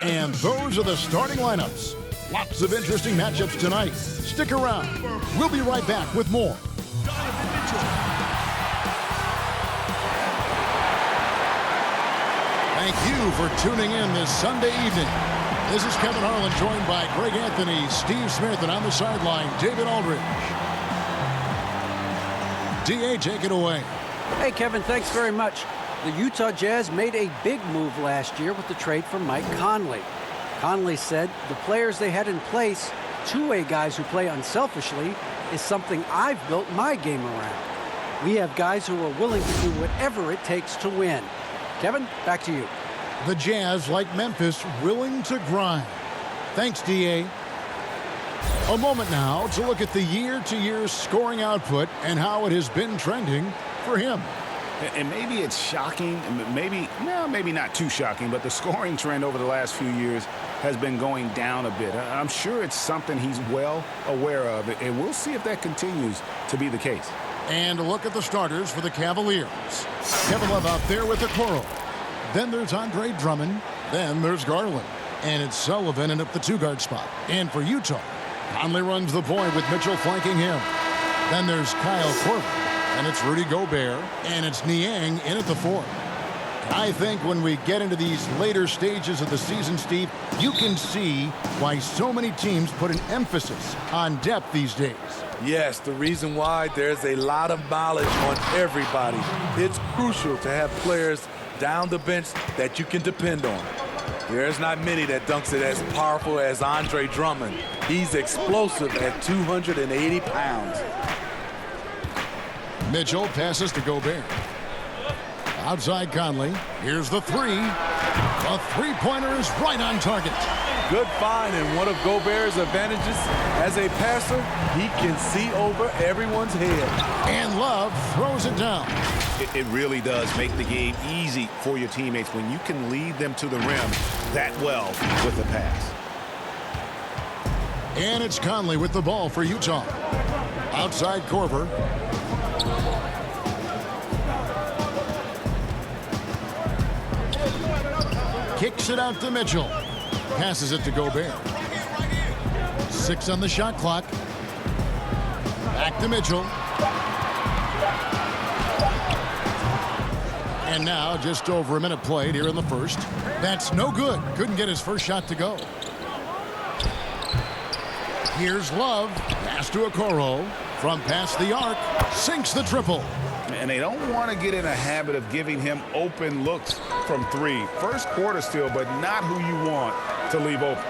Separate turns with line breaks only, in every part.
And those are the starting lineups. Lots of interesting matchups tonight. Stick around. We'll be right back with more. Thank you for tuning in this Sunday evening. This is Kevin Harlan, joined by Greg Anthony, Steve Smith, and on the sideline, David Aldridge. D.A., take it away.
Hey, Kevin, thanks very much. The Utah Jazz made a big move last year with the trade for Mike Conley. Conley said the players they had in place, two-way guys who play unselfishly, is something I've built my game around. We have guys who are willing to do whatever it takes to win. Kevin, back to you.
The Jazz, like Memphis, willing to grind. Thanks, D.A. A moment now to look at the year-to-year scoring output and how it has been trending for him.
And maybe it's shocking, maybe not too shocking, but the scoring trend over the last few years has been going down a bit. I'm sure it's something he's well aware of, and we'll see if that continues to be the case.
And a look at the starters for the Cavaliers. Kevin Love out there with the Okoro. Then there's Andre Drummond. Then there's Garland. And it's Sullivan in at the two-guard spot. And for Utah, Conley runs the point with Mitchell flanking him. Then there's Kyle Korver. And it's Rudy Gobert. And it's Niang in at the four. I think when we get into these later stages of the season, Steve, you can see why so many teams put an emphasis on depth these days.
Yes, the reason why there's a lot of mileage on everybody. It's crucial to have players down the bench that you can depend on. There's not many that dunks it as powerful as Andre Drummond. He's explosive at 280 pounds.
Mitchell passes to Gobert. Outside Conley. Here's the three. The three-pointer is right on target.
Good find, and one of Gobert's advantages as a passer, he can see over everyone's head.
And Love throws it down.
It really does make the game easy for your teammates when you can lead them to the rim that well with the pass.
And it's Conley with the ball for Utah. Outside Korver. Kicks it out to Mitchell. Passes it to Gobert. 6 on the shot clock. Back to Mitchell. And now just over a minute played here in the first. That's no good. Couldn't get his first shot to go. Here's Love. Pass to Okoro. From past the arc. Sinks the triple.
And they don't want to get in a habit of giving him open looks from three. First quarter still, but not who you want to leave open.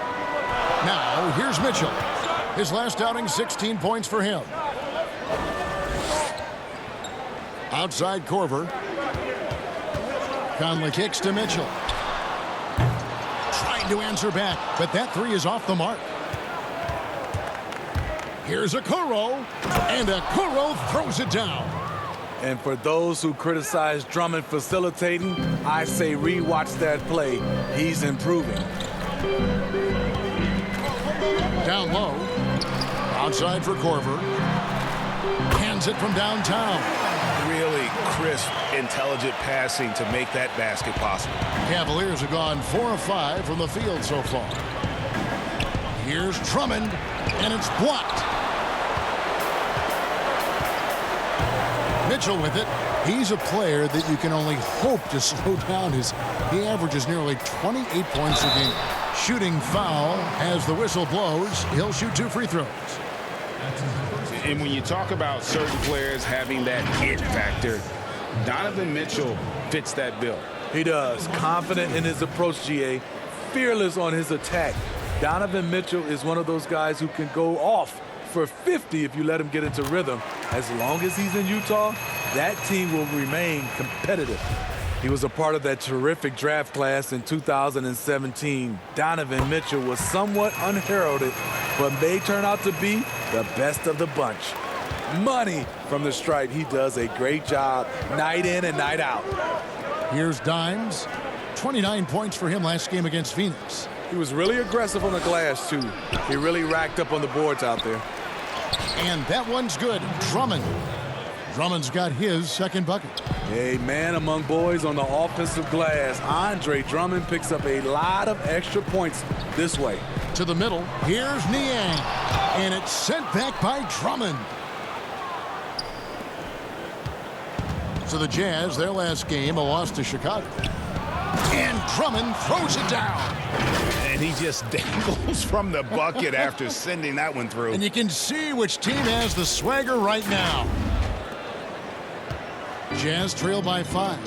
Now, here's Mitchell. His last outing, 16 points for him. Outside Korver. Conley kicks to Mitchell. Trying to answer back, but that three is off the mark. Here's Okoro, and Okoro throws it down.
And for those who criticize Drummond facilitating, I say rewatch that play. He's improving.
Down low. Outside for Korver. Hands it from downtown.
Really crisp, intelligent passing to make that basket possible.
Cavaliers have gone 4 of 5 from the field so far. Here's Drummond, and it's blocked. Mitchell with it. He's a player that you can only hope to slow down. He averages nearly 28 points a game. Shooting foul as the whistle blows. He'll shoot 2 free throws.
And when you talk about certain players having that it factor, Donovan Mitchell fits that bill.
He does. Confident in his approach, GA. Fearless on his attack. Donovan Mitchell is one of those guys who can go off for 50 if you let him get into rhythm. As long as he's in Utah, that team will remain competitive. He was a part of that terrific draft class in 2017. Donovan Mitchell was somewhat unheralded, but may turn out to be the best of the bunch. Money from the stripe. He does a great job night in and night out.
Here's Dimes. 29 points for him last game against Phoenix.
He was really aggressive on the glass, too. He really racked up on the boards out there.
And that one's good. Drummond. Drummond's got his second bucket.
A man among boys on the offensive glass. Andre Drummond picks up a lot of extra points this way.
To the middle, here's Niang, and it's sent back by Drummond. So the Jazz, their last game, a loss to Chicago. And Drummond throws it down.
And he just dangles from the bucket after sending that one through.
And you can see which team has the swagger right now. Jazz trail by 5.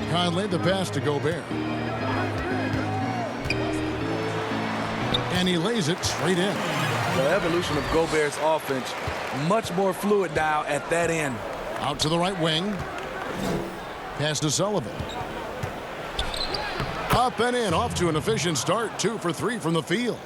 Conley the pass to Gobert. And he lays it straight in.
The evolution of Gobert's offense, much more fluid now at that end.
Out to the right wing. Pass to Sullivan. Up and in, off to an efficient start. 2 for 3 from the field.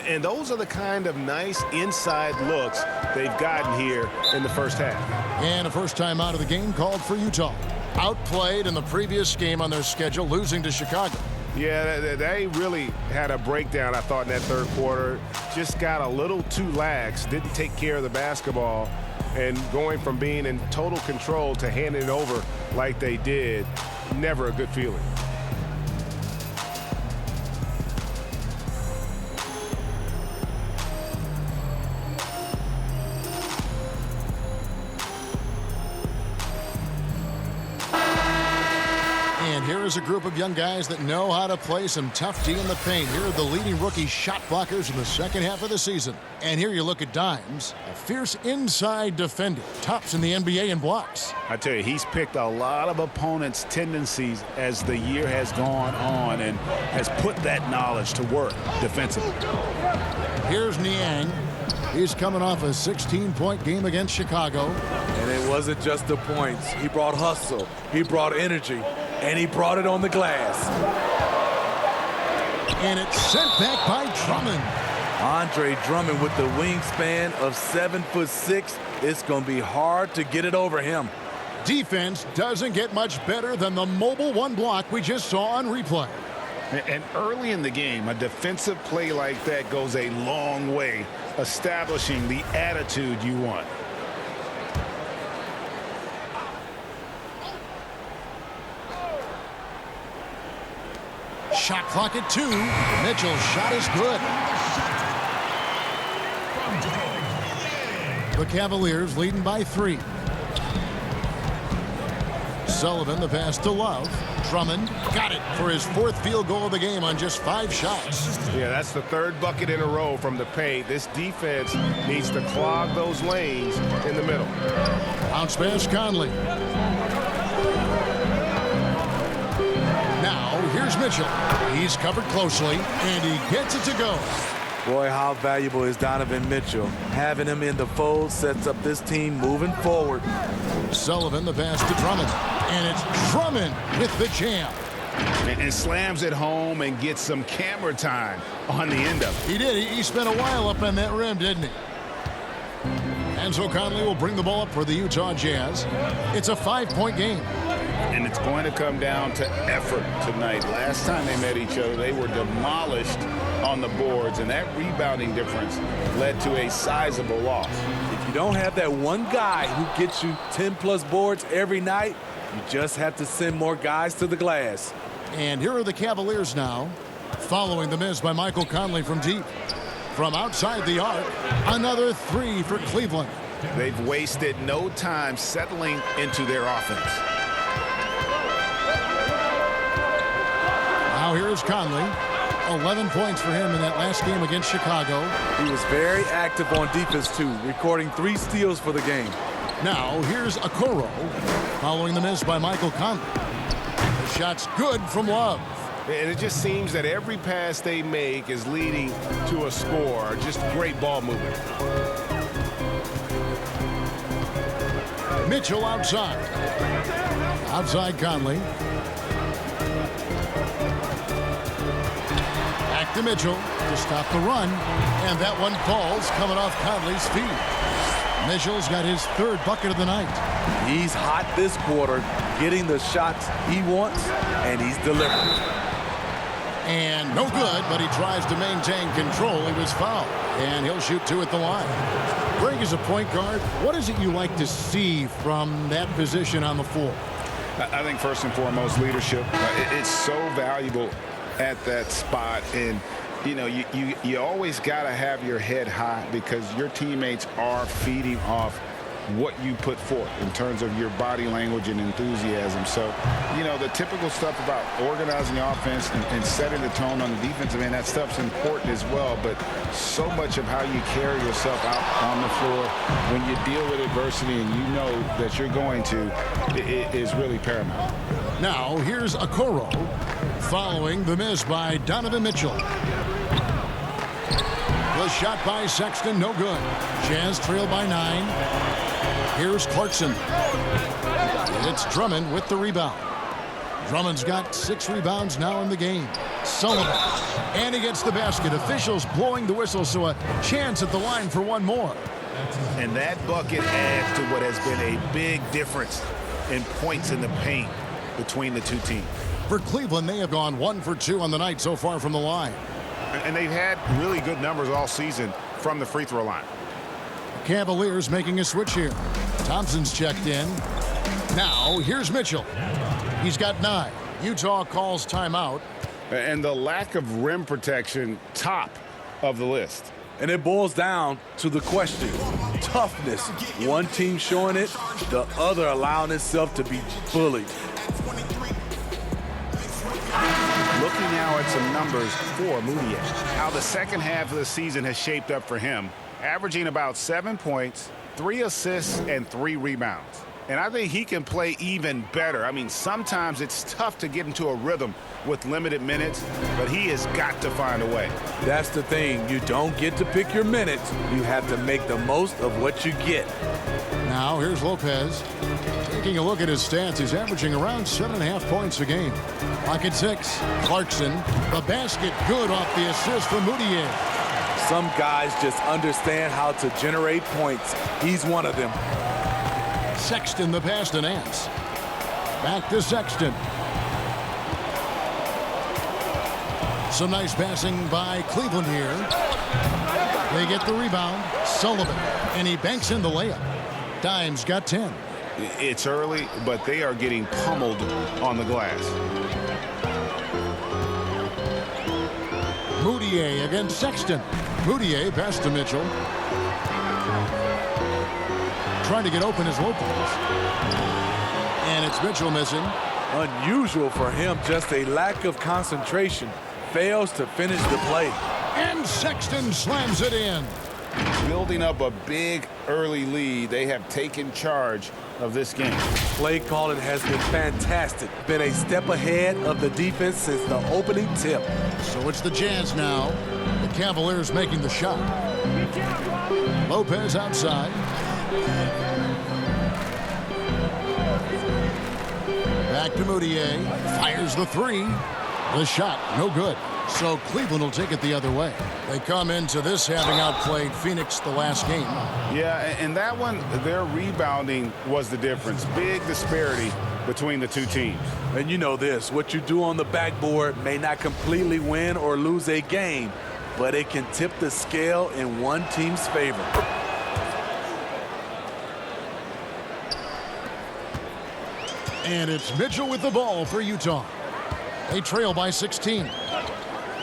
And those are the kind of nice inside looks they've gotten here in the first half.
And a first time out of the game called for Utah. Outplayed in the previous game on their schedule, losing to Chicago.
Yeah, they really had a breakdown, I thought, in that third quarter. Just got a little too lax, didn't take care of the basketball, and going from being in total control to handing it over like they did, never a good feeling.
And here is a group of young guys that know how to play some tough D in the paint. Here are the leading rookie shot blockers in the second half of the season. And here you look at Dimes, a fierce inside defender, tops in the NBA in blocks.
I tell you, he's picked a lot of opponents' tendencies as the year has gone on and has put that knowledge to work defensively.
Here's Niang. He's coming off a 16-point game against Chicago.
And it wasn't just the points. He brought hustle, he brought energy, and he brought it on the glass.
And it's sent back by Drummond.
Andre Drummond with the wingspan of 7'6". It's going to be hard to get it over him.
Defense doesn't get much better than the mobile one block we just saw on replay.
And early in the game, a defensive play like that goes a long way, establishing the attitude you want.
Shot clock at 2. Mitchell's shot is good. The Cavaliers leading by 3. Sullivan, the pass to Love. Drummond got it for his 4th field goal of the game on just 5 shots.
Yeah, that's the 3rd bucket in a row from the paint. This defense needs to clog those lanes in the middle.
Bounce pass Conley. Now, here's Mitchell. He's covered closely, and he gets it to go.
Boy, how valuable is Donovan Mitchell. Having him in the fold sets up this team moving forward.
Sullivan, the pass to Drummond. And it's Drummond with the jam.
And slams it home and gets some camera time on the end of it.
He did. He spent a while up on that rim, didn't he? And so Conley will bring the ball up for the Utah Jazz. It's a 5-point game.
And it's going to come down to effort tonight. Last time they met each other, they were demolished on the boards, and that rebounding difference led to a sizable loss.
If you don't have that one guy who gets you 10-plus boards every night, you just have to send more guys to the glass.
And here are the Cavaliers now, following the miss by Michael Conley from deep. From outside the arc, another 3 for Cleveland.
They've wasted no time settling into their offense.
Now here's Conley. 11 points for him in that last game against Chicago.
He was very active on defense, too, recording 3 steals for the game.
Now here's Okoro, following the miss by Michael Conley. The shot's good from Love.
And it just seems that every pass they make is leading to a score. Just great ball movement.
Mitchell outside. Outside Conley. Back to Mitchell to stop the run. And that one falls coming off Conley's feet. Mitchell's got his 3rd bucket of the night.
He's hot this quarter, getting the shots he wants, and he's delivering.
And no good, but he tries to maintain control. He was fouled, and he'll shoot 2 at the line. Greg, as a point guard, what is it you like to see from that position on the floor?
I think first and foremost, leadership. It's so valuable at that spot. And, you know, you always got to have your head high because your teammates are feeding off what you put forth in terms of your body language and enthusiasm. So, you know, the typical stuff about organizing the offense and setting the tone on the defensive end, that stuff's important as well. But so much of how you carry yourself out on the floor when you deal with adversity and you know that you're going to, it is really paramount.
Now, here's Okoro following the miss by Donovan Mitchell. The shot by Sexton, no good. Jazz trail by 9. Here's Clarkson. It's Drummond with the rebound. Drummond's got 6 rebounds now in the game. Sullivan. And he gets the basket. Officials blowing the whistle, so a chance at the line for one more.
And that bucket adds to what has been a big difference in points in the paint between the two teams.
For Cleveland, they have gone 1 for 2 on the night so far from the line.
And they've had really good numbers all season from the free throw line.
Cavaliers making a switch here. Thompson's checked in. Now, here's Mitchell. He's got 9. Utah calls timeout.
And the lack of rim protection, top of the list.
And it boils down to the question. Toughness. One team showing it, the other allowing itself to be bullied.
Looking now at some numbers for Mudiay. How the second half of the season has shaped up for him. Averaging about 7 points, 3 assists, and 3 rebounds. And I think he can play even better. I mean, sometimes it's tough to get into a rhythm with limited minutes, but he has got to find a way.
That's the thing. You don't get to pick your minutes. You have to make the most of what you get.
Now, here's Lopez. Taking a look at his stats, he's averaging around 7.5 points a game. Pocket 6. Clarkson. The basket good off the assist from Mudiay.
Some guys just understand how to generate points. He's one of them.
Sexton the pass to Nance. Back to Sexton. Some nice passing by Cleveland here. They get the rebound. Sullivan. And he banks in the layup. Dimes got 10.
It's early, but they are getting pummeled on the glass.
Mudiay against Sexton. Mudiay pass to Mitchell. Trying to get open is Lopez. And it's Mitchell missing.
Unusual for him, just a lack of concentration. Fails to finish the play.
And Sexton slams it in.
Building up a big early lead, they have taken charge of this game.
Play calling has been fantastic. Been a step ahead of the defense since the opening tip.
So it's the Jazz now. The Cavaliers making the shot. Lopez outside. Back to Mudiay. Fires the 3. The shot, no good. So Cleveland will take it the other way. They come into this having outplayed Phoenix the last game.
Yeah, and that one, their rebounding was the difference. Big disparity between the two teams.
And you know this, what you do on the backboard may not completely win or lose a game, but it can tip the scale in one team's favor.
And it's Mitchell with the ball for Utah. They trail by 16.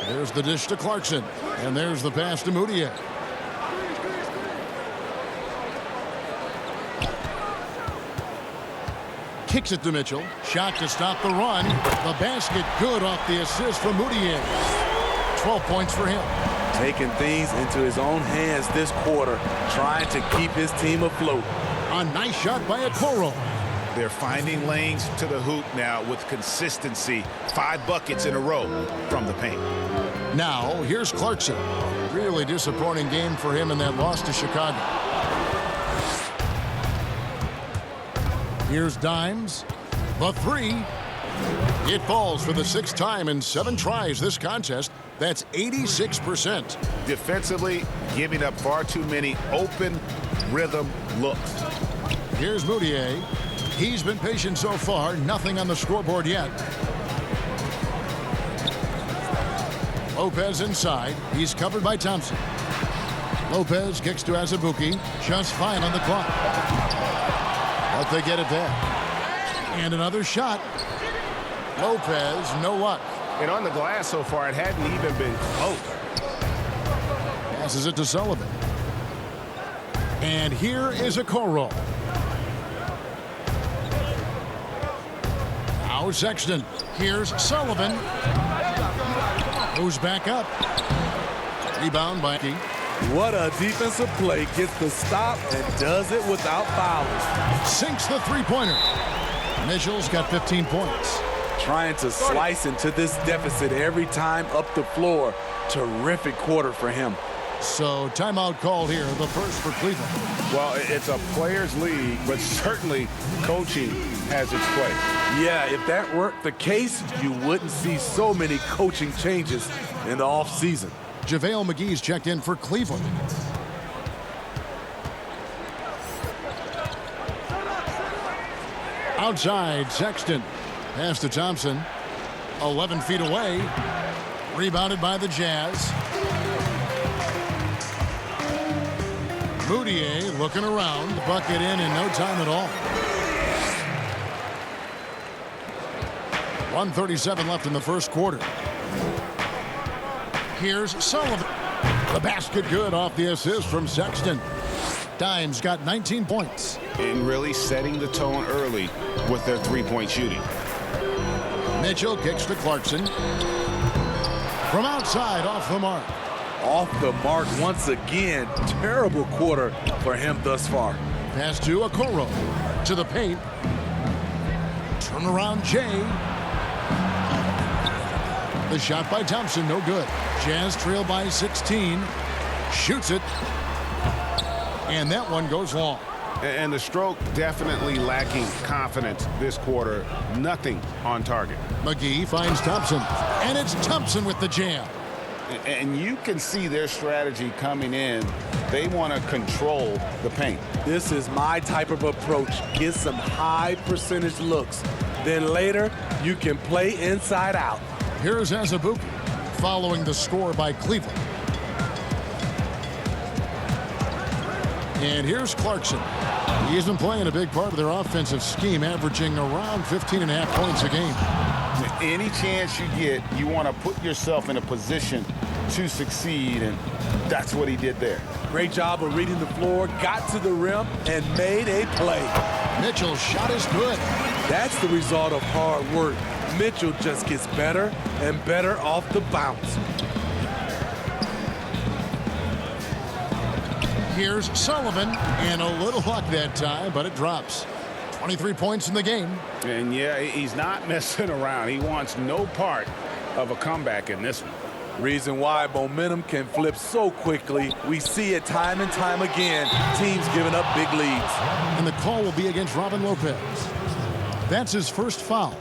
There's the dish to Clarkson. And there's the pass to Mudiay. Kicks it to Mitchell. Shot to stop the run. The basket good off the assist from Mudiay. 12 points for him.
Taking things into his own hands this quarter, trying to keep his team afloat.
A nice shot by Okoro.
They're finding lanes to the hoop now with consistency. 5 buckets in a row from the paint.
Now, here's Clarkson. Really disappointing game for him in that loss to Chicago. Here's Dimes. The 3. It falls for the 6th time in 7 tries this contest. That's 86%.
Defensively, giving up far too many open rhythm looks.
Here's Mudiay. He's been patient so far. Nothing on the scoreboard yet. Lopez inside. He's covered by Thompson. Lopez kicks to Azubuike. Just fine on the clock. But they get it back. And another shot. Lopez, no luck.
And on the glass so far, it hadn't even been close.
Passes it to Sullivan. And here is Okoro. Now Sexton. Here's Sullivan. Goes back up. Rebound by Key.
What a defensive play. Gets the stop and does it without fouling.
Sinks the three-pointer. Mitchell's got 15 points.
Trying to slice into this deficit every time up the floor. Terrific quarter for him.
So timeout called here, the first for Cleveland.
Well, it's a players' league, but certainly coaching has its place.
Yeah, if that weren't the case, you wouldn't see so many coaching changes in the offseason.
JaVale McGee's checked in for Cleveland. Outside, Sexton. Pass to Thompson. 11 feet away. Rebounded by the Jazz. Moutier looking around. Bucket in no time at all. 1:37 left in the first quarter. Here's Sullivan. The basket good off the assist from Sexton. Dimes got 19 points.
And really setting the tone early with their three-point shooting.
Mitchell kicks to Clarkson. From outside, off the mark.
Off the mark once again. Terrible quarter for him thus far.
Pass to Okoro. To the paint. Turnaround Jay. The shot by Thompson, no good. Jazz trail by 16. Shoots it. And that one goes long.
And the stroke definitely lacking confidence this quarter. Nothing on target.
McGee finds Thompson. And it's Thompson with the jam.
And you can see their strategy coming in. They want to control the paint.
This is my type of approach. Get some high percentage looks. Then later, you can play inside out.
Here's Azubuike following the score by Cleveland. And here's Clarkson. He's been playing a big part of their offensive scheme, averaging around 15.5 points a game.
Any chance you get, you want to put yourself in a position to succeed, and that's what he did there.
Great job of reading the floor, got to the rim, and made a play.
Mitchell's shot is good.
That's the result of hard work. Mitchell just gets better and better off the bounce.
Here's Sullivan, and a little luck that time, but it drops. 23 points in the game.
And yeah, he's not messing around. He wants no part of a comeback in this one.
Reason why momentum can flip so quickly. We see it time and time again. Teams giving up big leads.
And the call will be against Robin Lopez. That's his first foul.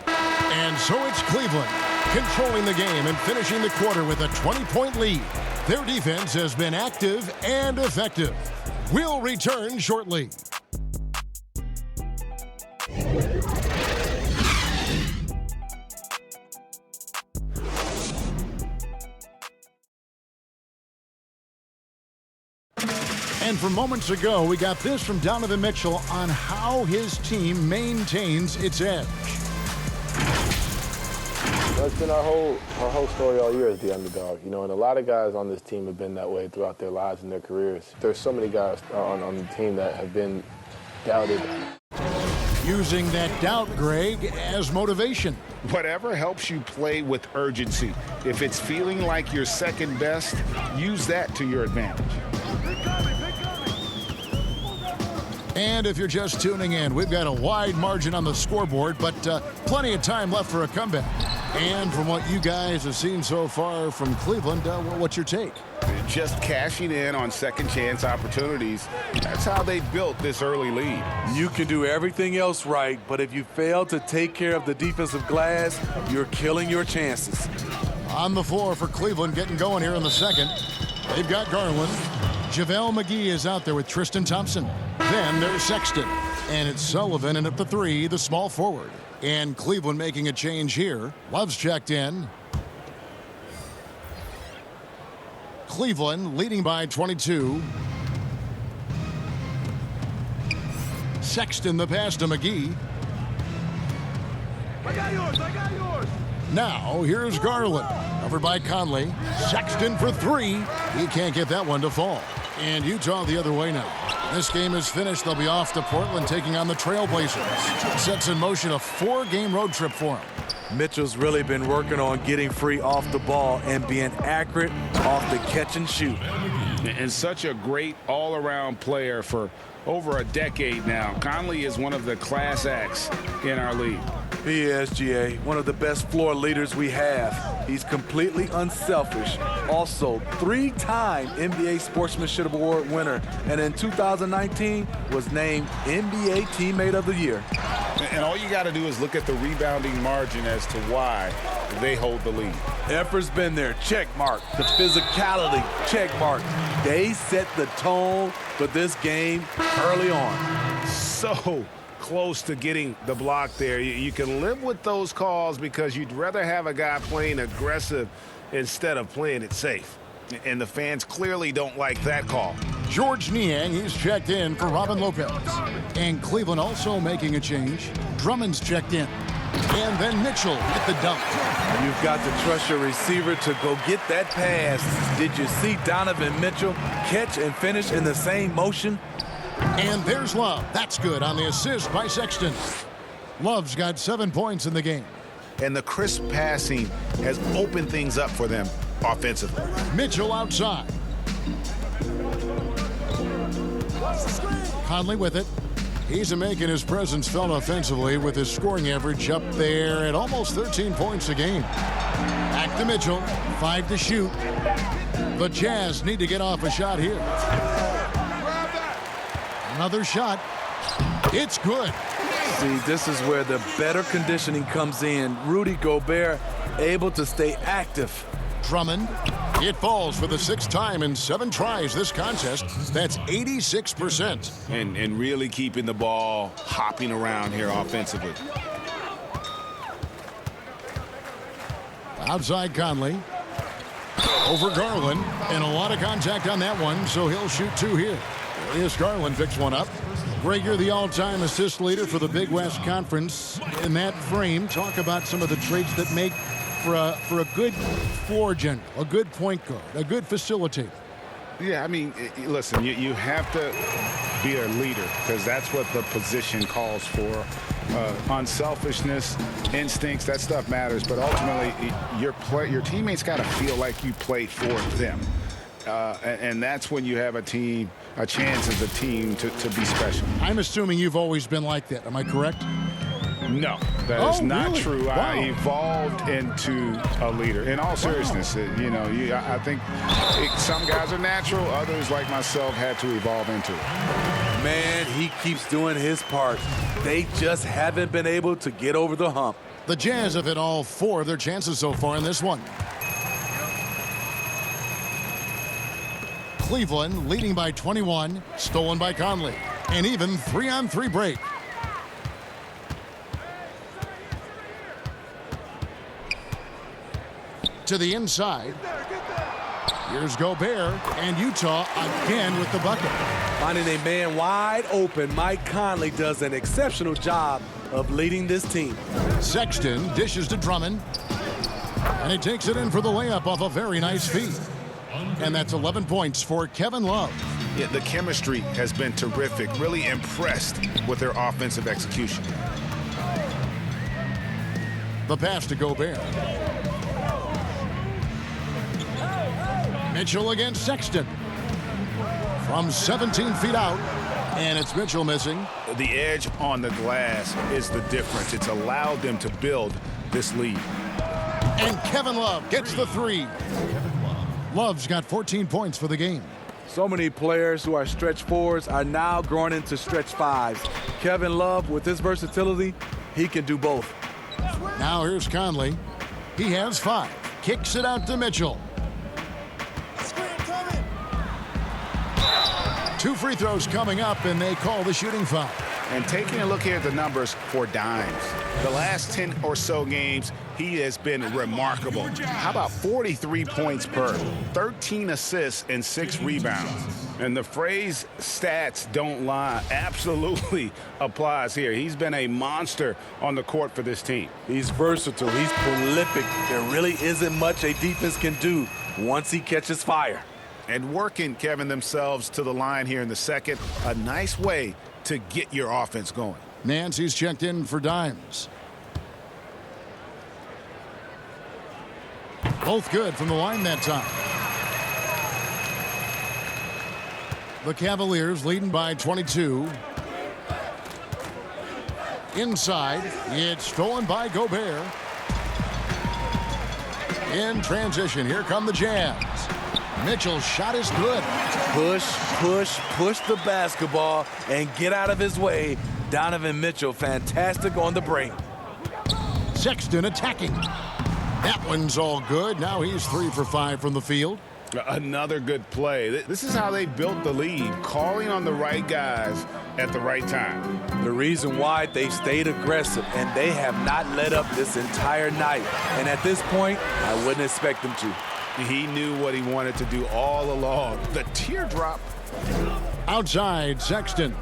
And so it's Cleveland controlling the game and finishing the quarter with a 20-point lead. Their defense has been active and effective. We'll return shortly. And from moments ago, we got this from Donovan Mitchell on how his team maintains its edge.
That's been our whole story all year as the underdog, you know, and a lot of guys on this team have been that way throughout their lives and their careers. There's so many guys on the team that have been doubted.
Using that doubt, Greg, as motivation.
Whatever helps you play with urgency. If it's feeling like you're second best, use that to your advantage.
And if you're just tuning in, we've got a wide margin on the scoreboard, but plenty of time left for a comeback. And from what you guys have seen so far from Cleveland, what's your take?
Just cashing in on second chance opportunities. That's how they built this early lead.
You can do everything else right, but if you fail to take care of the defensive glass, you're killing your chances.
On the floor for Cleveland, getting going here in the second. They've got Garland. JaVale McGee is out there with Tristan Thompson. Then there's Sexton. And it's Sullivan in at the 3, the small forward. And Cleveland making a change here. Love's checked in. Cleveland leading by 22. Sexton the pass to McGee.
I got yours.
Now here's Garland. Covered by Conley. Sexton for 3. He can't get that one to fall. And Utah the other way now. This game is finished. They'll be off to Portland taking on the Trailblazers. Sets in motion a 4-game road trip for him.
Mitchell's really been working on getting free off the ball and being accurate off the catch and shoot.
And such a great all-around player for over a decade now. Conley is one of the class acts in our league.
He is, GA, one of the best floor leaders we have. He's completely unselfish. Also, 3-time NBA Sportsmanship Award winner, and in 2019 was named NBA Teammate of the Year.
And all you got to do is look at the rebounding margin as to why they hold the lead.
Effort's been there, check mark. The physicality, check mark. They set the tone for this game early on.
So close to getting the block there. You can live with those calls because you'd rather have a guy playing aggressive instead of playing it safe. And the fans clearly don't like that call.
George Niang, he's checked in for Robin Lopez. And Cleveland also making a change. Drummond's checked in. And then Mitchell with the dunk.
You've got to trust your receiver to go get that pass. Did you see Donovan Mitchell catch and finish in the same motion?
And there's Love. That's good on the assist by Sexton. Love's got 7 points in the game.
And the crisp passing has opened things up for them offensively.
Mitchell outside. Conley with it. He's making his presence felt offensively with his scoring average up there at almost 13 points a game. Back to Mitchell. 5 to shoot. The Jazz need to get off a shot here. Another shot. It's good.
See, this is where the better conditioning comes in. Rudy Gobert able to stay active.
Drummond. It falls for the 6th time in 7 tries this contest. That's 86%.
And really keeping the ball hopping around here offensively.
Outside Conley. Over Garland. And a lot of contact on that one, so he'll shoot 2 here. Darius Garland picks one up. Greg, you're the all-time assist leader for the Big West Conference. In that frame, talk about some of the traits that make for a good floor general, a good point guard, a good facilitator.
Yeah, I mean, listen, you have to be a leader because that's what the position calls for. Unselfishness, instincts, that stuff matters. But ultimately, your teammates got to feel like you played for them. And that's when you have a chance as a team to be special.
I'm assuming you've always been like that. Am I correct?
No, that is not
really?
true.
Wow.
I evolved into a leader. In all seriousness, I think some guys are natural. Others, like myself, had to evolve into it.
Man, he keeps doing his part. They just haven't been able to get over the hump.
The Jazz have hit all 4 of their chances so far in this one. Cleveland leading by 21, stolen by Conley. An even 3-on-3 break. To the inside. Here's Gobert, and Utah again with the bucket.
Finding a man wide open, Mike Conley does an exceptional job of leading this team.
Sexton dishes to Drummond. And he takes it in for the layup off a very nice feed. And that's 11 points for Kevin Love.
Yeah, the chemistry has been terrific. Really impressed with their offensive execution.
The pass to Gobert. Mitchell against Sexton. From 17 feet out. And it's Mitchell missing.
The edge on the glass is the difference. It's allowed them to build this lead.
And Kevin Love gets the 3. Love's got 14 points for the game.
So many players who are stretch 4s are now growing into stretch 5s. Kevin Love, with his versatility, he can do both.
Now here's Conley. He has 5. Kicks it out to Mitchell. 2 free throws coming up, and they call the shooting foul.
And taking a look here at the numbers for Dimes, the last 10 or so games, he has been remarkable. How about 43 points per, 13 assists, and 6 rebounds? And the phrase stats don't lie absolutely applies here. He's been a monster on the court for this team.
He's versatile. He's prolific. There really isn't much a defense can do once he catches fire.
And working, Kevin, themselves to the line here in the second. A nice way to get your offense going.
Nancy's checked in for Dimes. Both good from the line that time. The Cavaliers leading by 22. Inside, it's stolen by Gobert. In transition, here come the Jazz. Mitchell's shot is good.
Push the basketball and get out of his way. Donovan Mitchell, fantastic on the break.
Sexton attacking. That one's all good. Now he's 3 for 5 from the field.
Another good play. This is how they built the lead, calling on the right guys at the right time.
The reason why they stayed aggressive, and they have not let up this entire night. And at this point, I wouldn't expect them to.
He knew what he wanted to do all along. The teardrop.
Outside, Sexton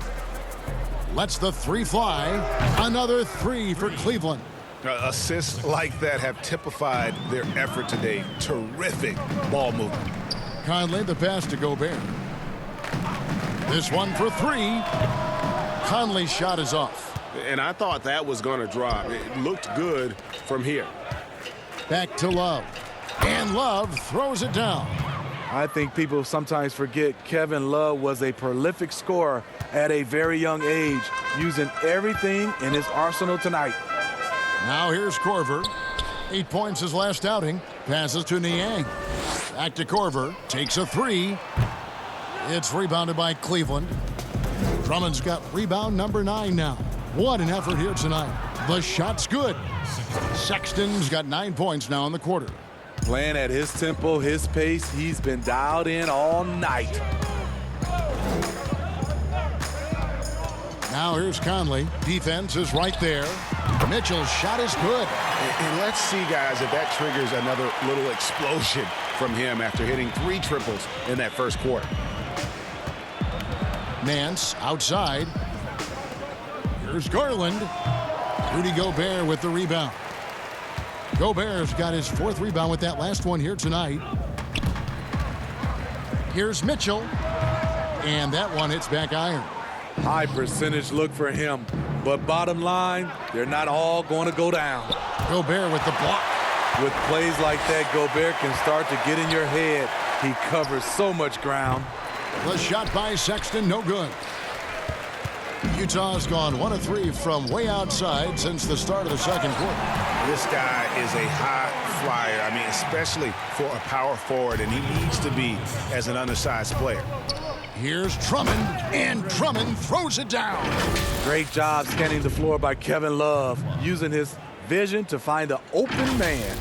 lets the 3 fly. Another 3 for Cleveland.
Assists like that have typified their effort today. Terrific ball movement.
Conley, the pass to Gobert. This one for 3. Conley's shot is off.
And I thought that was going to drop. It looked good from here.
Back to Love. And Love throws it down.
I think people sometimes forget Kevin Love was a prolific scorer at a very young age, using everything in his arsenal tonight.
Now here's Korver. 8 points his last outing. Passes to Niang. Back to Korver. Takes a 3. It's rebounded by Cleveland. Drummond's got rebound number 9 now. What an effort here tonight. The shot's good. Sexton's got 9 points now in the quarter.
Playing at his tempo, his pace, he's been dialed in all night.
Now here's Conley. Defense is right there. Mitchell's shot is good.
And let's see, guys, if that triggers another little explosion from him after hitting 3 triples in that first quarter.
Nance outside. Here's Garland. Rudy Gobert with the rebound. Gobert's got his 4th rebound with that last one here tonight. Here's Mitchell. And that one hits back iron.
High percentage look for him. But bottom line, they're not all going to go down.
Gobert with the block.
With plays like that, Gobert can start to get in your head. He covers so much ground.
The shot by Sexton, no good. Utah's gone 1 of 3 from way outside since the start of the second quarter.
This guy is a high flyer. I mean, especially for a power forward, and he needs to be as an undersized player.
Here's Drummond, and Drummond throws it down.
Great job scanning the floor by Kevin Love, using his vision to find the open man.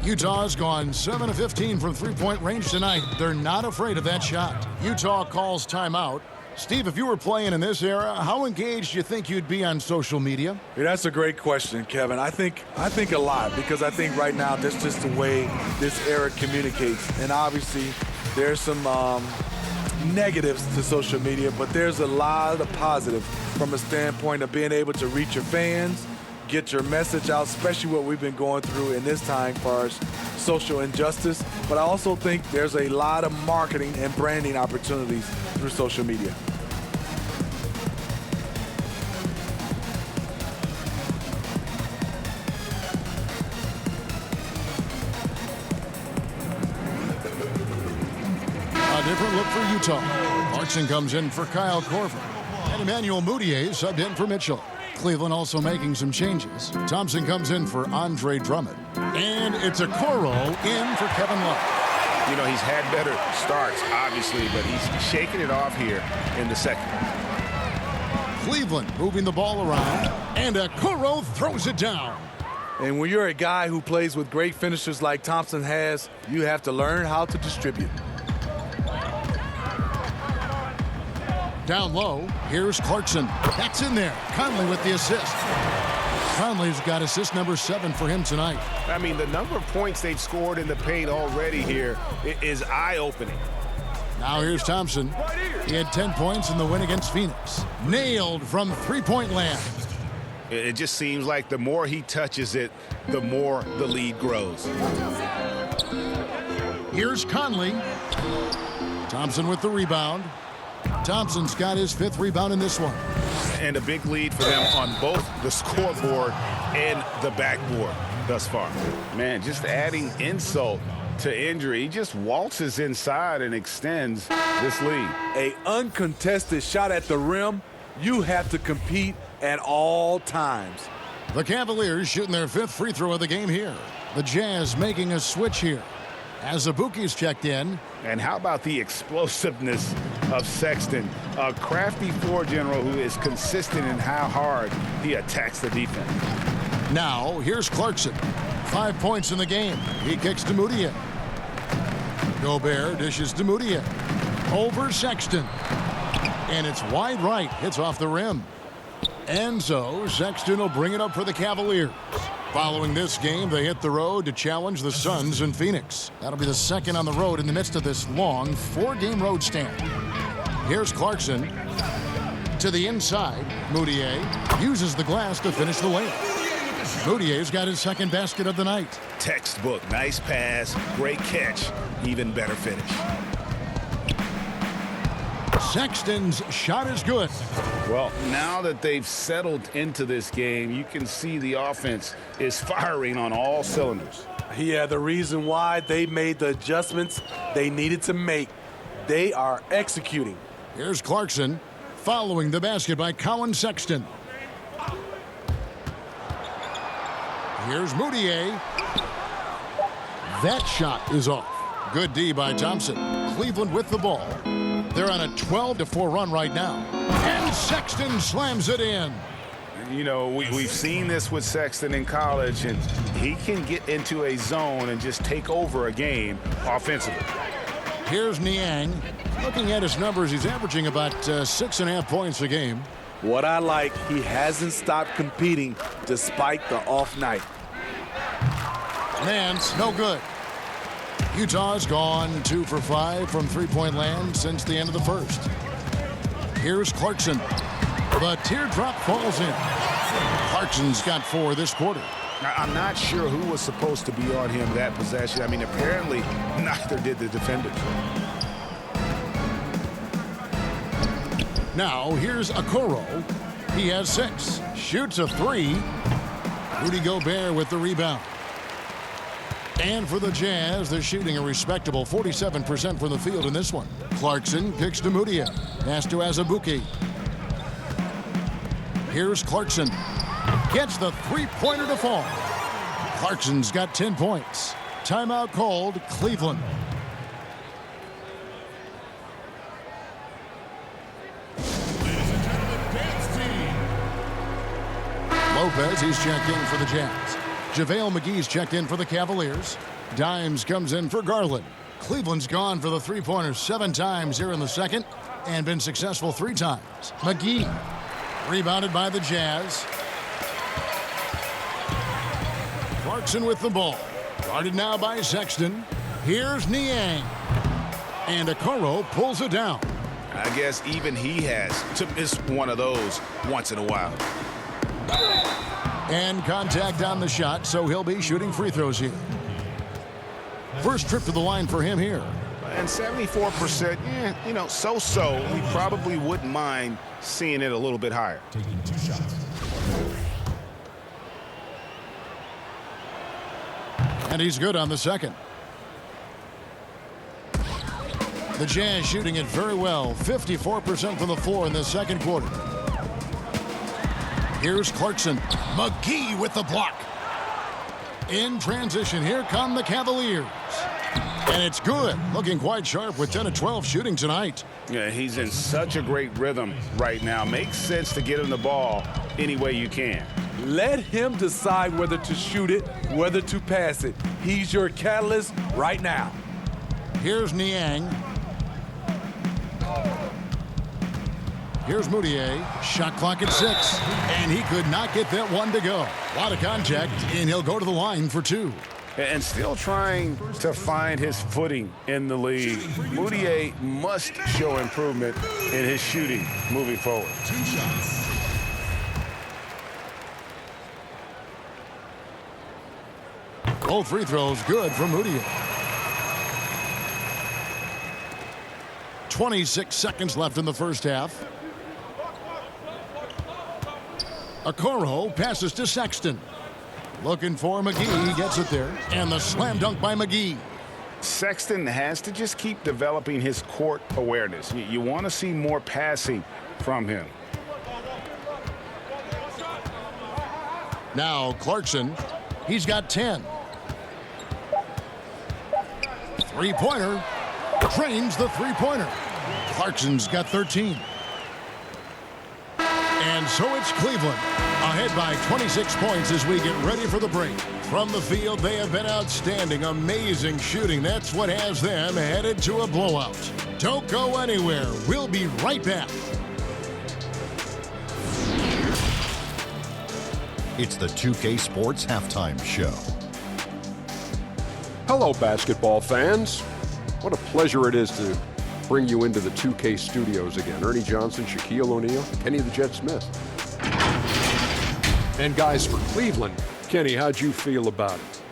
Utah's gone 7 of 15 from three-point range tonight. They're not afraid of that shot. Utah calls timeout. Steve, if you were playing in this era, how engaged do you think you'd be on social media?
Yeah, that's a great question, Kevin. I think a lot, because I think right now that's just the way this era communicates. And obviously there's some negatives to social media, but there's a lot of positive from a standpoint of being able to reach your fans, get your message out, especially what we've been going through in this time as far as social injustice. But I also think there's a lot of marketing and branding opportunities through social media.
A different look for Utah. Clarkson comes in for Kyle Korver. And Emmanuel Mudiay subbed in for Mitchell. Cleveland also making some changes. Thompson comes in for Andre Drummond. And it's Okoro in for Kevin Love.
You know, he's had better starts, obviously, but he's shaking it off here in the second.
Cleveland moving the ball around. And Okoro throws it down.
And when you're a guy who plays with great finishers like Thompson has, you have to learn how to distribute.
Down low, here's Clarkson. That's in there. Conley with the assist. Conley's got assist number 7 for him tonight.
I mean, the number of points they've scored in the paint already here is eye-opening.
Now here's Thompson. He had 10 points in the win against Phoenix. Nailed from three-point land.
It just seems like the more he touches it, the more the lead grows.
Here's Conley. Thompson with the rebound. Thompson's got his 5th rebound in this one.
And a big lead for them on both the scoreboard and the backboard thus far. Man, just adding insult to injury. He just waltzes inside and extends this lead.
A uncontested shot at the rim, you have to compete at all times.
The Cavaliers shooting their 5th free throw of the game here. The Jazz making a switch here. As Azubuike's checked in.
And how about the explosiveness of Sexton, a crafty floor general who is consistent in how hard he attacks the defense.
Now, here's Clarkson. 5 points in the game. He kicks to Mudiay. Gobert dishes to Mudiay. Over Sexton. And it's wide right. Hits off the rim. And so, Sexton will bring it up for the Cavaliers. Following this game, they hit the road to challenge the Suns in Phoenix. That'll be the second on the road in the midst of this long 4-game road stand. Here's Clarkson. To the inside, Mudiay uses the glass to finish the layup. Mudiay's got his 2nd basket of the night.
Textbook, nice pass, great catch, even better finish.
Sexton's shot is good.
Well, now that they've settled into this game, you can see the offense is firing on all cylinders.
Yeah, the reason why they made the adjustments they needed to make. They are executing.
Here's Clarkson following the basket by Colin Sexton. Here's Mudiay. That shot is off. Good D by Thompson. Cleveland with the ball. They're on a 12-4 run right now. And Sexton slams it in.
You know, we've seen this with Sexton in college, and he can get into a zone and just take over a game offensively.
Here's Niang. Looking at his numbers, he's averaging about 6.5 points a game.
What I like, he hasn't stopped competing despite the off night.
Man's no good. Utah's gone 2 for 5 from three-point land since the end of the first. Here's Clarkson. The teardrop falls in. Clarkson's got 4 this quarter.
Now, I'm not sure who was supposed to be on him that possession. I mean, apparently neither did the defenders.
Now, here's Okoro. He has 6. Shoots a 3. Rudy Gobert with the rebound. And for the Jazz, they're shooting a respectable 47% from the field in this one. Clarkson kicks to Mudiay. Pass to Azubuike. Here's Clarkson. Gets the three-pointer to fall. Clarkson's got 10 points. Timeout called, Cleveland. Lopez, he's checked in for the Jazz. JaVale McGee's checked in for the Cavaliers. Dimes comes in for Garland. Cleveland's gone for the three-pointers 7 times here in the second and been successful 3 times. McGee rebounded by the Jazz. Clarkson with the ball. Guarded now by Sexton. Here's Niang. And Okoro pulls it down.
I guess even he has to miss one of those once in a while.
And contact on the shot, so he'll be shooting free throws here. First trip to the line for him here.
And 74%, you know, so-so. We probably wouldn't mind seeing it a little bit higher.
Taking 2 shots.
And he's good on the second. The Jazz shooting it very well. 54% from the floor in the second quarter. Here's Clarkson. McGee with the block. In transition, here come the Cavaliers. And it's good. Looking quite sharp with 10 of 12 shooting tonight.
Yeah, he's in such a great rhythm right now. Makes sense to get him the ball any way you can.
Let him decide whether to shoot it, whether to pass it. He's your catalyst right now.
Here's Niang. Here's Moutier. Shot clock at 6. And he could not get that one to go. A lot of contact, and he'll go to the line for 2.
And still trying to find his footing in the league. Moutier must show improvement in his shooting moving forward.
2 shots. Both free throws good for Moutier. 26 seconds left in the first half. Okoro passes to Sexton. Looking for McGee. He gets it there. And the slam dunk by McGee.
Sexton has to just keep developing his court awareness. You want to see more passing from him.
Now Clarkson. He's got 10. Three-pointer. Drains the three-pointer. Clarkson's got 13. And so it's Cleveland ahead by 26 points as we get ready for the break. From the field, they have been outstanding, amazing shooting. That's what has them headed to a blowout. Don't go anywhere. We'll be right back.
It's the 2K Sports Halftime Show.
Hello, basketball fans. What a pleasure it is to bring you into the 2K studios again. Ernie Johnson, Shaquille O'Neal, Kenny the Jet Smith. And guys, for Cleveland, Kenny, how'd you feel about it?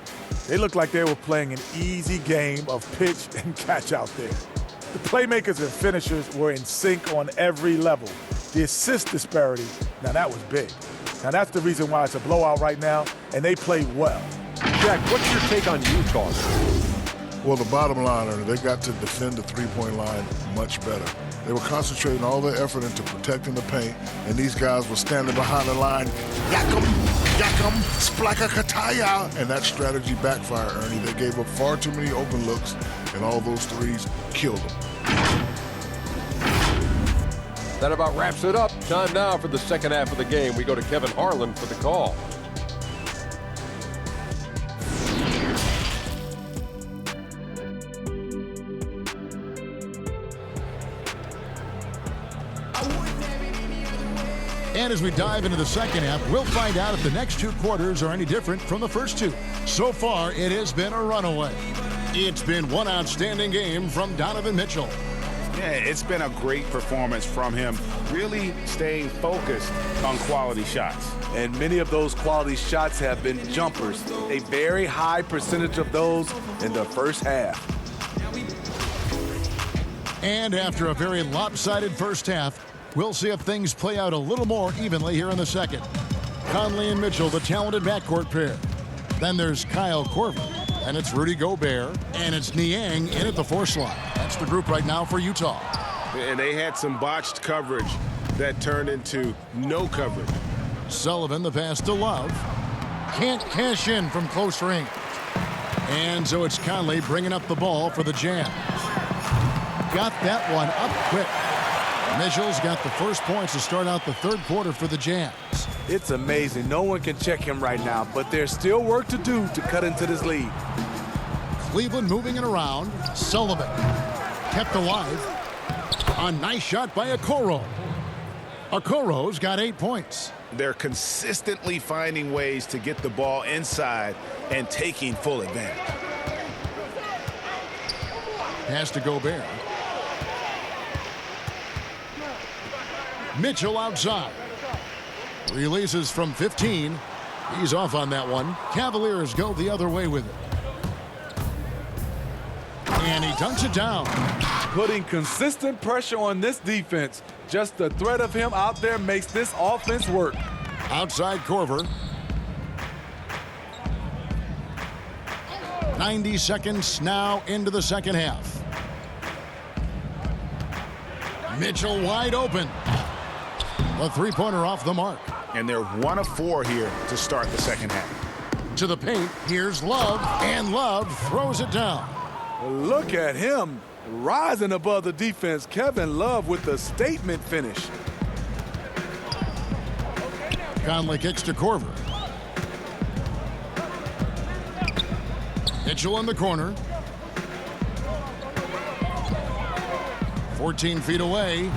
They looked like they were playing an easy game of pitch and catch out there. The playmakers and finishers were in sync on every level. The assist disparity, now that was big. Now that's the reason why it's a blowout right now, and they played well.
Jack, what's your take on Utah?
Well, the bottom line, Ernie, they got to defend the three-point line much better. They were concentrating all their effort into protecting the paint, and these guys were standing behind the line, yakum, splaka kataya, and that strategy backfired, Ernie. They gave up far too many open looks, and all those threes killed them.
That about wraps it up. Time now for the second half of the game. We go to Kevin Harlan for the call.
And as we dive into the second half, we'll find out if the next 2 quarters are any different from the first 2. So far, it has been a runaway. It's been one outstanding game from Donovan Mitchell.
Yeah, it's been a great performance from him, really staying focused on quality shots.
And many of those quality shots have been jumpers. A very high percentage of those in the first half.
And after a very lopsided first half, we'll see if things play out a little more evenly here in the second. Conley and Mitchell, the talented backcourt pair. Then there's Kyle Korver, and it's Rudy Gobert, and it's Niang in at the 4 slot. That's the group right now for Utah.
And they had some botched coverage that turned into no coverage.
Sullivan, the pass to Love. Can't cash in from close range. And so it's Conley bringing up the ball for the Jazz. Got that one up quick. Mitchell's got the first points to start out the third quarter for the Jazz.
It's amazing. No one can check him right now, but there's still work to do to cut into this lead.
Cleveland moving it around. Sullivan kept alive. A nice shot by Okoro. Okoro's got 8 points.
They're consistently finding ways to get the ball inside and taking full advantage.
Pass to Gobert. Mitchell outside. Releases from 15. He's off on that one. Cavaliers go the other way with it. And he dunks it down.
Putting consistent pressure on this defense. Just the threat of him out there makes this offense work.
Outside Korver. 90 seconds now into the second half. Mitchell wide open. The three-pointer off the mark.
And they're 1 of 4 here to start the second half.
To the paint, here's Love, and Love throws it down.
Look at him rising above the defense. Kevin Love with the statement finish.
Conley kicks to Korver. Mitchell in the corner. 14 feet away.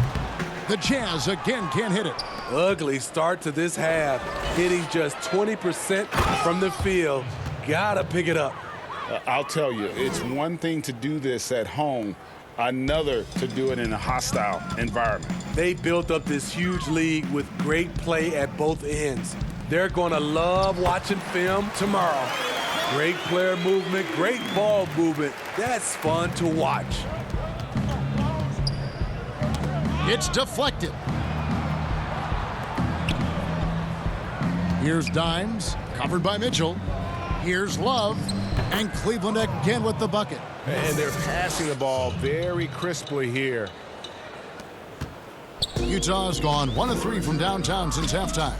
The Jazz again can't hit it.
Ugly start to this half. Hitting just 20% from the field. Gotta pick it up.
I'll tell you, it's one thing to do this at home, another to do it in a hostile environment.
They built up this huge lead with great play at both ends. They're gonna love watching film tomorrow. Great player movement, great ball movement. That's fun to watch.
It's deflected. Here's Dimes, covered by Mitchell. Here's Love, and Cleveland again with the bucket.
And they're passing the ball very crisply here.
Utah's gone 1 of 3 from downtown since halftime.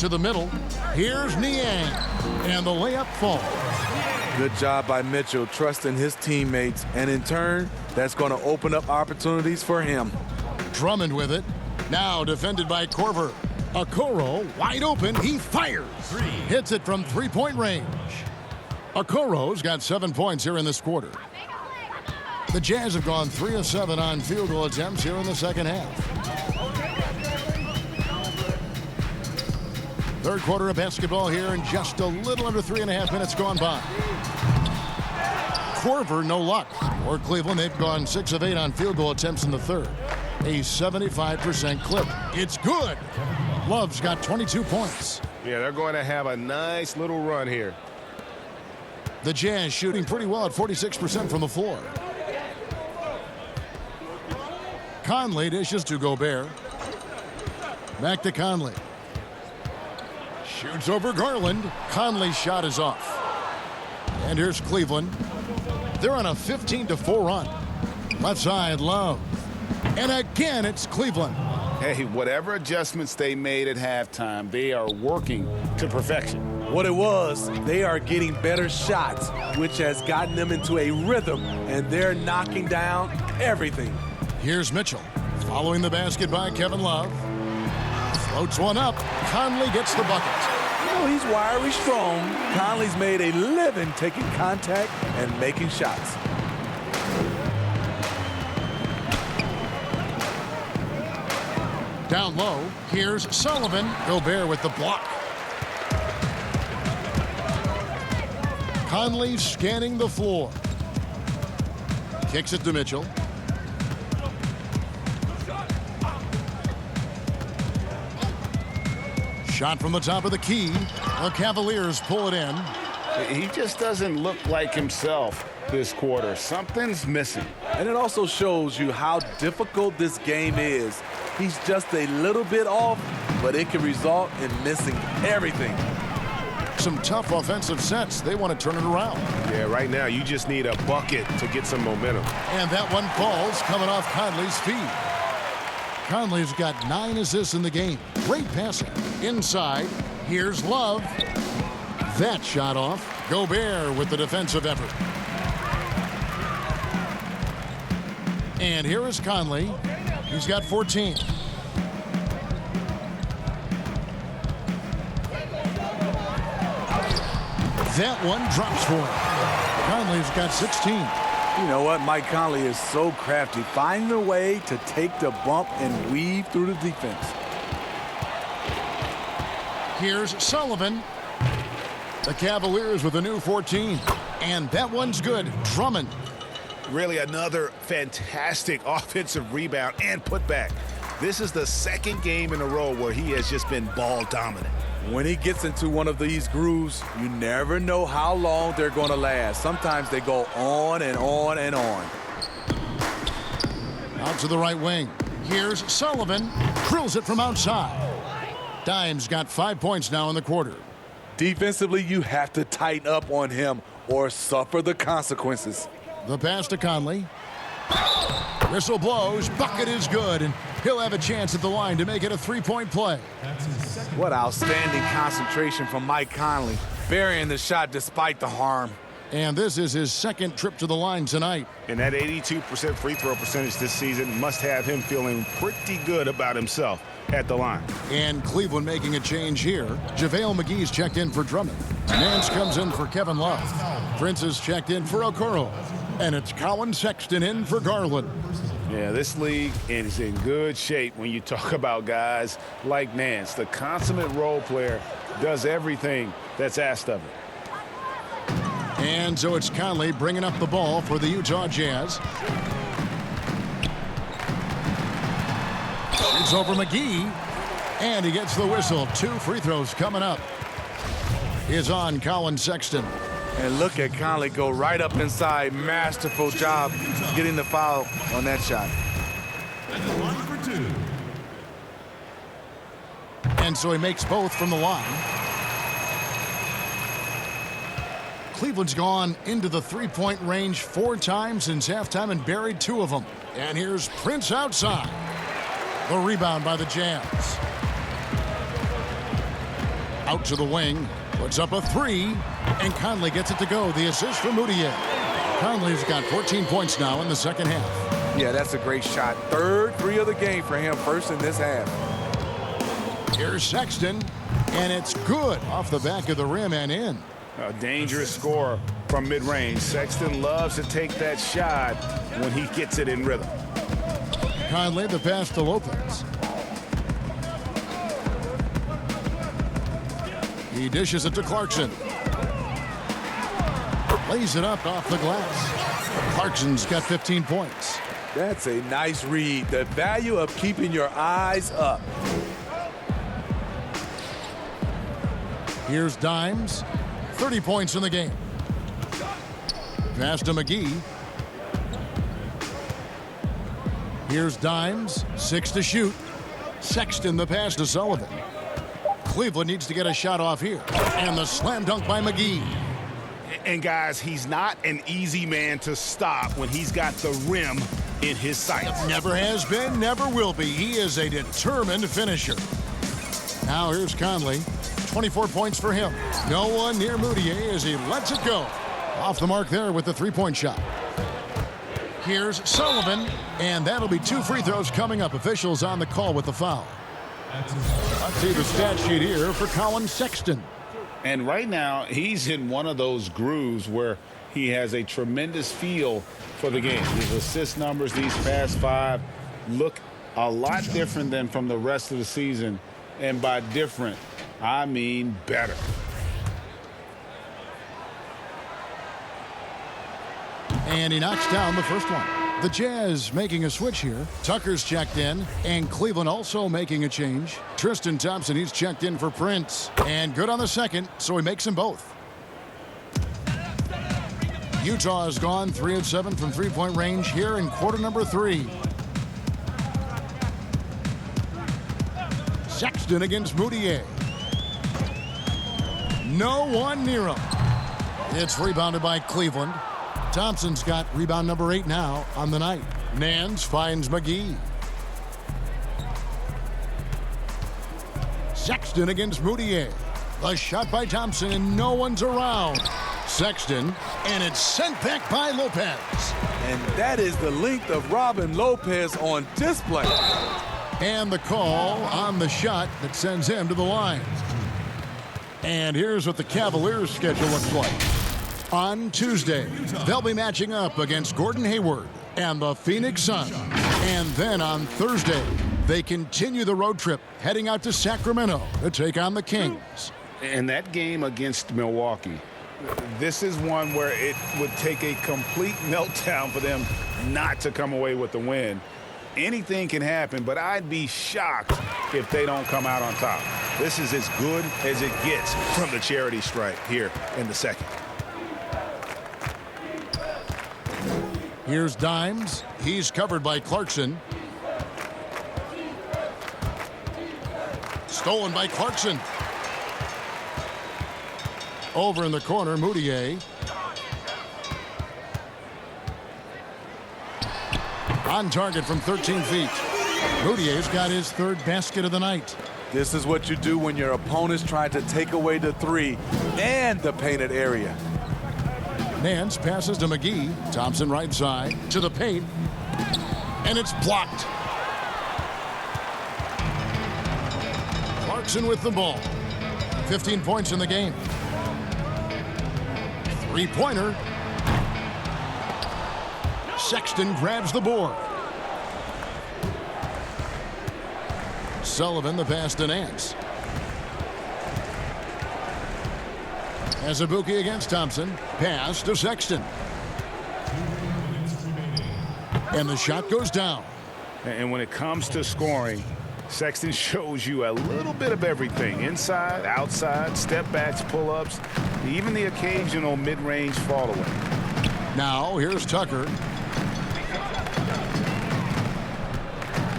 To the middle, here's Niang, and the layup falls.
Good job by Mitchell, trusting his teammates, and in turn, that's going to open up opportunities for him.
Drummond with it, now defended by Korver. Okoro wide open, he fires. Hits it from three-point range. Okoro's got 7 points here in this quarter. The Jazz have gone 3 of 7 on field goal attempts here in the second half. Third quarter of basketball here, and just a little under 3.5 minutes gone by. Korver, no luck. For Cleveland, they've gone 6 of 8 on field goal attempts in the third. A 75% clip. It's good. Love's got 22 points.
Yeah, they're going to have a nice little run here.
The Jazz shooting pretty well at 46% from the floor. Conley dishes to Gobert. Back to Conley. Shoots over Garland. Conley's shot is off. And here's Cleveland. They're on a 15-4 run. Left side, Love. And again, it's Cleveland.
Hey, whatever adjustments they made at halftime, they are working to perfection.
What it was, they are getting better shots, which has gotten them into a rhythm, and they're knocking down everything.
Here's Mitchell. Following the basket by Kevin Love. Floats one up. Conley gets the bucket.
You know, he's wiry strong. Conley's made a living taking contact and making shots.
Down low, here's Sullivan. Gobert with the block. Conley scanning the floor. Kicks it to Mitchell. Shot from the top of the key. The Cavaliers pull it in.
He just doesn't look like himself this quarter. Something's missing.
And it also shows you how difficult this game is. He's just a little bit off, but it can result in missing everything.
Some tough offensive sets. They want to turn it around.
Yeah, right now you just need a bucket to get some momentum.
And that one falls coming off Conley's feet. Conley's got 9 assists in the game. Great passing. Inside, here's Love. That shot off. Gobert with the defensive effort. And here is Conley. He's got 14. That one drops for him. Conley's got 16.
You know what? Mike Conley is so crafty, finding a way to take the bump and weave through the defense.
Here's Sullivan. The Cavaliers with a new 14. And that one's good. Drummond.
Really another fantastic offensive rebound and putback. This is the second game in a row where he has just been ball dominant.
When he gets into one of these grooves, you never know how long they're going to last. Sometimes they go on and on and on.
Out to the right wing. Here's Sullivan. Drills it from outside. Dimes got 5 points now in the quarter.
Defensively, you have to tighten up on him or suffer the consequences.
The pass to Conley. Whistle blows. Bucket is good, and he'll have a chance at the line to make it a three-point play.
What outstanding concentration from Mike Conley, burying the shot despite the harm.
And this is his second trip to the line tonight.
And that 82% free throw percentage this season must have him feeling pretty good about himself at the line.
And Cleveland making a change here. JaVale McGee's checked in for Drummond. Nance comes in for Kevin Love. Prince is checked in for Okoro. And it's Colin Sexton in for Garland.
Yeah, this league is in good shape when you talk about guys like Nance. The consummate role player does everything that's asked of him.
And so it's Conley bringing up the ball for the Utah Jazz. It's over McGee. And he gets the whistle. 2 free throws coming up. Is on Colin Sexton.
And look at Conley go right up inside. Masterful job getting the foul on that shot.
And so he makes both from the line. Cleveland's gone into the three-point range 4 times since halftime and buried 2 of them. And here's Prince outside. The rebound by the Jazz. Out to the wing. Puts up a 3. And Conley gets it to go. The assist for Moutier. Conley's got 14 points now in the second half.
Yeah, that's a great shot. 3rd 3 of the game for him. First in this half.
Here's Sexton. And it's good off the back of the rim and in.
A dangerous scorer from mid-range. Sexton loves to take that shot when he gets it in rhythm.
Conley, the pass to Lopez. He dishes it to Clarkson. Lays it up off the glass. Clarkson's got 15 points.
That's a nice read. The value of keeping your eyes up.
Here's Dimes. 30 points in the game. Pass to McGee. Here's Dimes. 6 to shoot. Sexton the pass to Sullivan. Cleveland needs to get a shot off here. And the slam dunk by McGee.
And guys, he's not an easy man to stop when he's got the rim in his sights.
Never has been, never will be. He is a determined finisher. Now here's Conley. 24 points for him. No one near Moutier as he lets it go. Off the mark there with the three-point shot. Here's Sullivan, and that'll be 2 free throws coming up. Officials on the call with the foul. Let's see the stat sheet here for Colin Sexton.
And right now, he's in one of those grooves where he has a tremendous feel for the game. His assist numbers these past 5 look a lot different than from the rest of the season. And by different, I mean better.
And he knocks down the first one. The Jazz making a switch here. Tucker's checked in, and Cleveland also making a change. Tristan Thompson, he's checked in for Prince. And good on the second, so he makes them both. Utah has gone 3 of 7 from three-point range here in quarter number 3. Sexton against Moutier. No one near him. It's rebounded by Cleveland. Thompson's got rebound number 8 now on the night. Nance finds McGee. Sexton against Moutier. A shot by Thompson and no one's around. Sexton, and it's sent back by Lopez.
And that is the length of Robin Lopez on display.
And the call on the shot that sends him to the line. And here's what the Cavaliers' schedule looks like. On Tuesday, they'll be matching up against Gordon Hayward and the Phoenix Suns. And then on Thursday, they continue the road trip, heading out to Sacramento to take on the Kings.
And that game against Milwaukee, this is one where it would take a complete meltdown for them not to come away with the win. Anything can happen, but I'd be shocked if they don't come out on top. This is as good as it gets from the charity stripe here in the second.
Here's Dimes. He's covered by Clarkson. Stolen by Clarkson. Over in the corner, Moutier. On target from 13 feet. Moutier's got his 3rd basket of the night.
This is what you do when your opponent's trying to take away the 3 and the painted area.
Nance passes to McGee. Thompson right side to the paint. And it's blocked. Clarkson with the ball. 15 points in the game. 3-pointer. Sexton grabs the board. Sullivan the pass to Nance. Azubuike against Thompson. Pass to Sexton. And the shot goes down.
And when it comes to scoring, Sexton shows you a little bit of everything. Inside, outside, step backs, pull-ups, even the occasional mid-range fall away.
Now here's Tucker.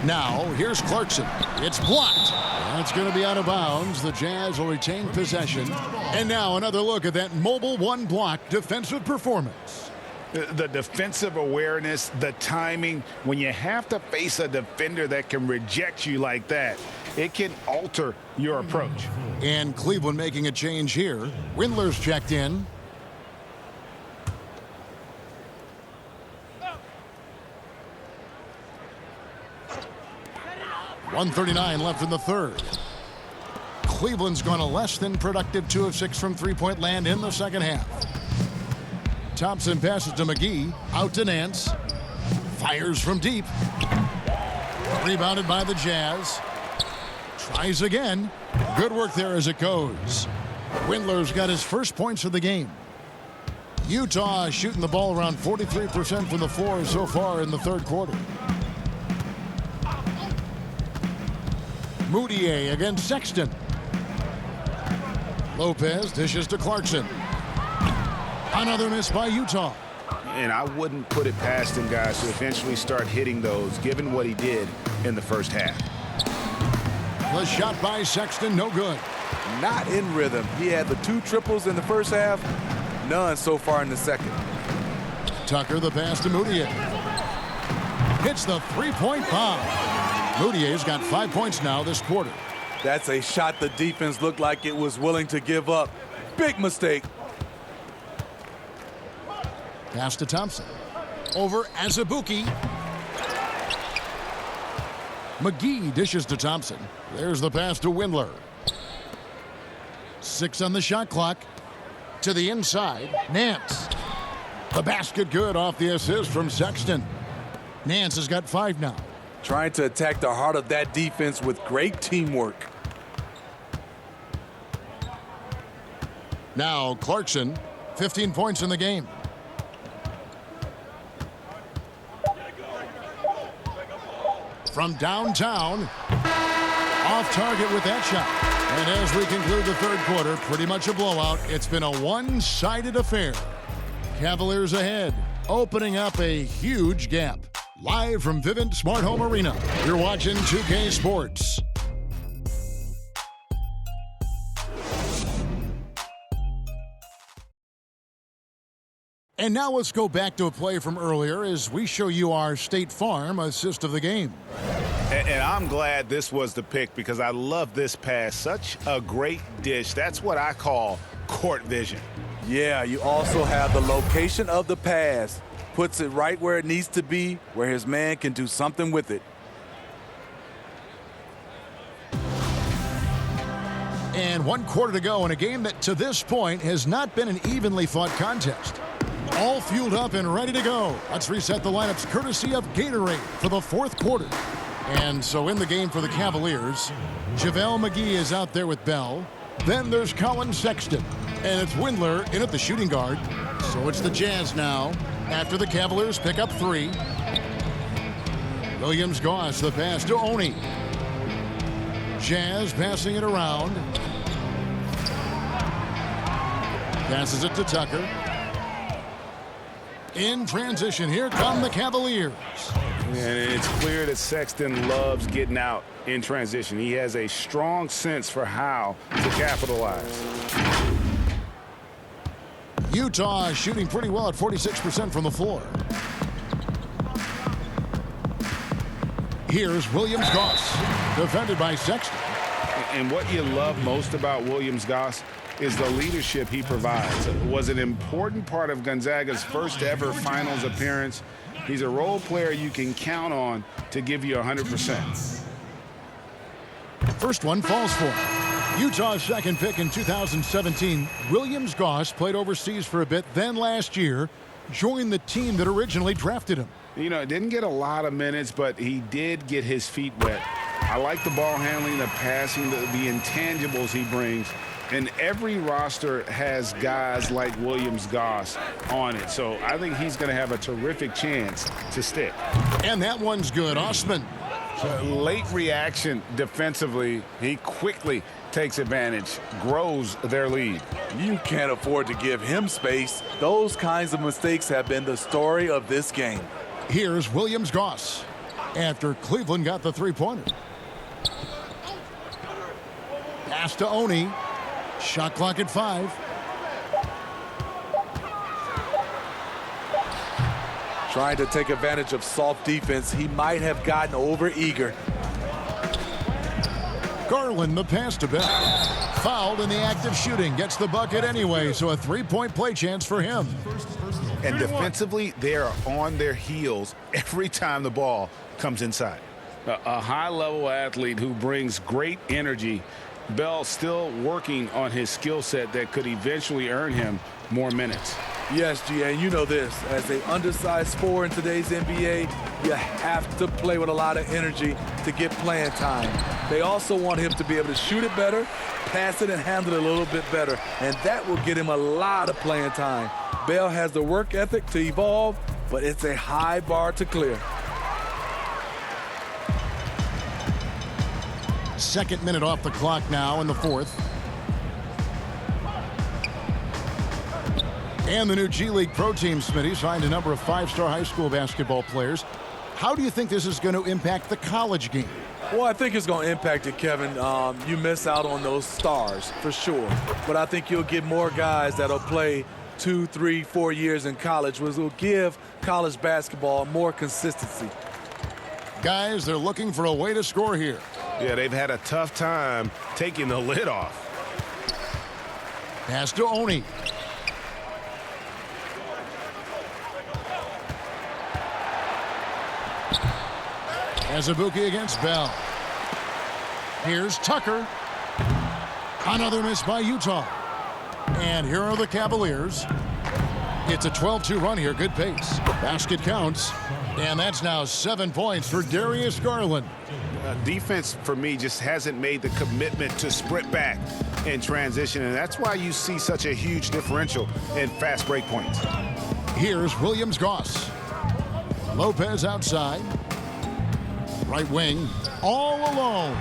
Now here's Clarkson. It's blocked. That's going to be out of bounds. The Jazz will retain possession. And now another look at that mobile one-block defensive performance.
The defensive awareness, the timing, when you have to face a defender that can reject you like that, it can alter your approach.
And Cleveland making a change here. Windler's checked in. .139 left in the third. Cleveland's gone a less than productive 2 of 6 from three-point land in the second half. Thompson passes to McGee. Out to Nance. Fires from deep. Rebounded by the Jazz. Tries again. Good work there as it goes. Windler's got his first points of the game. Utah shooting the ball around 43% from the floor so far in the third quarter. Moutier against Sexton. Lopez dishes to Clarkson. Another miss by Utah.
And I wouldn't put it past him, guys, to eventually start hitting those, given what he did in the first half.
The shot by Sexton, no good.
Not in rhythm. He had the 2 triples in the first half, none so far in the second.
Tucker the pass to Moutier. Hits the three-point bomb. Moutier's got 5 points now this quarter.
That's a shot the defense looked like it was willing to give up. Big mistake.
Pass to Thompson. Over Azubuike. McGee dishes to Thompson. There's the pass to Windler. 6 on the shot clock. To the inside. Nance. The basket good off the assist from Sexton. Nance has got 5 now.
Trying to attack the heart of that defense with great teamwork.
Now Clarkson, 15 points in the game. From downtown, off target with that shot. And as we conclude the third quarter, pretty much a blowout. It's been a one-sided affair. Cavaliers ahead, opening up a huge gap. Live from Vivint Smart Home Arena, you're watching 2K Sports. And now let's go back to a play from earlier as we show you our State Farm assist of the game.
And I'm glad this was the pick because I love this pass. Such a great dish. That's what I call court vision.
Yeah, you also have the location of the pass. Puts it right where it needs to be, where his man can do something with it.
And 1 quarter to go in a game that to this point has not been an evenly fought contest. All fueled up and ready to go. Let's reset the lineups courtesy of Gatorade for the fourth quarter. And so in the game for the Cavaliers, JaVale McGee is out there with Bell. Then there's Colin Sexton. And it's Windler in at the shooting guard. So it's the Jazz now after the Cavaliers pick up 3. Williams-Goss the pass to Oni. Jazz passing it around. Passes it to Tucker. In transition, here come the Cavaliers.
And it's clear that Sexton loves getting out in transition. He has a strong sense for how to capitalize.
Utah is shooting pretty well at 46% from the floor. Here's Williams-Goss, defended by Sexton.
And what you love most about Williams-Goss is the leadership he provides. It was an important part of Gonzaga's first ever finals appearance. He's a role player you can count on to give you 100%.
First one falls for him. Utah's second pick in 2017, Williams-Goss played overseas for a bit, then last year joined the team that originally drafted him.
You know, didn't get a lot of minutes, but he did get his feet wet I like the ball handling, the passing, the intangibles he brings. And every roster has guys like Williams-Goss on it. So I think he's going to have a terrific chance to stick.
And that one's good. Osman.
Late reaction defensively. He quickly takes advantage, grows their lead.
You can't afford to give him space. Those kinds of mistakes have been the story of this game.
Here's Williams-Goss after Cleveland got the three-pointer. Pass to Oni. Shot clock at 5.
Trying to take advantage of soft defense. He might have gotten over-eager.
Garland, the pass to Bell. Fouled in the act of shooting. Gets the bucket anyway, so a three-point play chance for him.
And defensively, they are on their heels every time the ball comes inside. A high-level athlete who brings great energy. Bell still working on his skill set that could eventually earn him more minutes.
Yes, GA, you know this. As an undersized four in today's NBA, you have to play with a lot of energy to get playing time. They also want him to be able to shoot it better, pass it, and handle it a little bit better. And that will get him a lot of playing time. Bell has the work ethic to evolve, but it's a high bar to clear.
Second minute off the clock now in the fourth. And the new G League Pro Team, Smitty, signed a number of five-star high school basketball players. How do you think this is going to impact the college game?
Well, I think it's going to impact it, Kevin. You miss out on those stars, for sure. But I think you'll get more guys that'll play 2, 3, 4 years in college, which will give college basketball more consistency.
Guys, they're looking for a way to score here.
Yeah, they've had a tough time taking the lid off.
Pass to Oni. Azubuike against Bell. Here's Tucker. Another miss by Utah. And here are the Cavaliers. It's a 12-2 run here. Good pace. Basket counts. And that's now 7 points for Darius Garland.
Defense, for me, just hasn't made the commitment to sprint back in transition, and that's why you see such a huge differential in fast break points.
Here's Williams-Goss. Lopez outside. Right wing, all alone.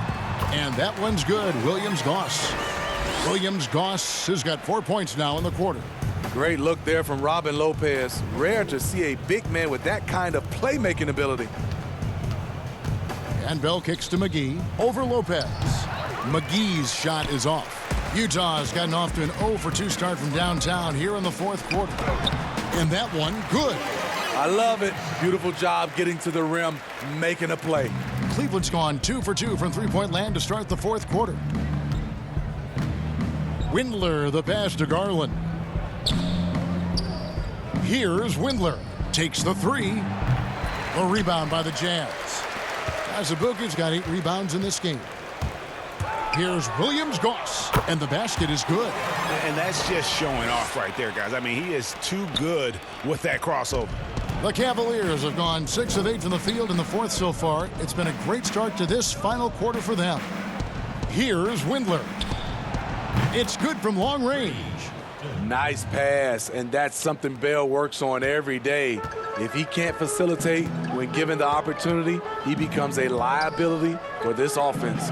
And that one's good. Williams-Goss. Williams-Goss has got 4 points now in the quarter.
Great look there from Robin Lopez. Rare to see a big man with that kind of playmaking ability.
And Bell kicks to McGee over Lopez. McGee's shot is off. Utah's gotten off to an 0-for-2 start from downtown here in the fourth quarter. And that one, good.
I love it. Beautiful job getting to the rim, making a play.
Cleveland's gone 2-for-2 from three-point land to start the fourth quarter. Windler, the pass to Garland. Here's Windler. Takes the three. A rebound by the Jazz. Azubuike's got 8 rebounds in this game. Here's Williams-Goss, and the basket is good.
And that's just showing off right there, guys. I mean, he is too good with that crossover.
The Cavaliers have gone 6 of 8 from the field in the fourth so far. It's been a great start to this final quarter for them. Here's Windler. It's good from long range.
Nice pass, and that's something Bell works on every day. If he can't facilitate when given the opportunity, he becomes a liability for this offense.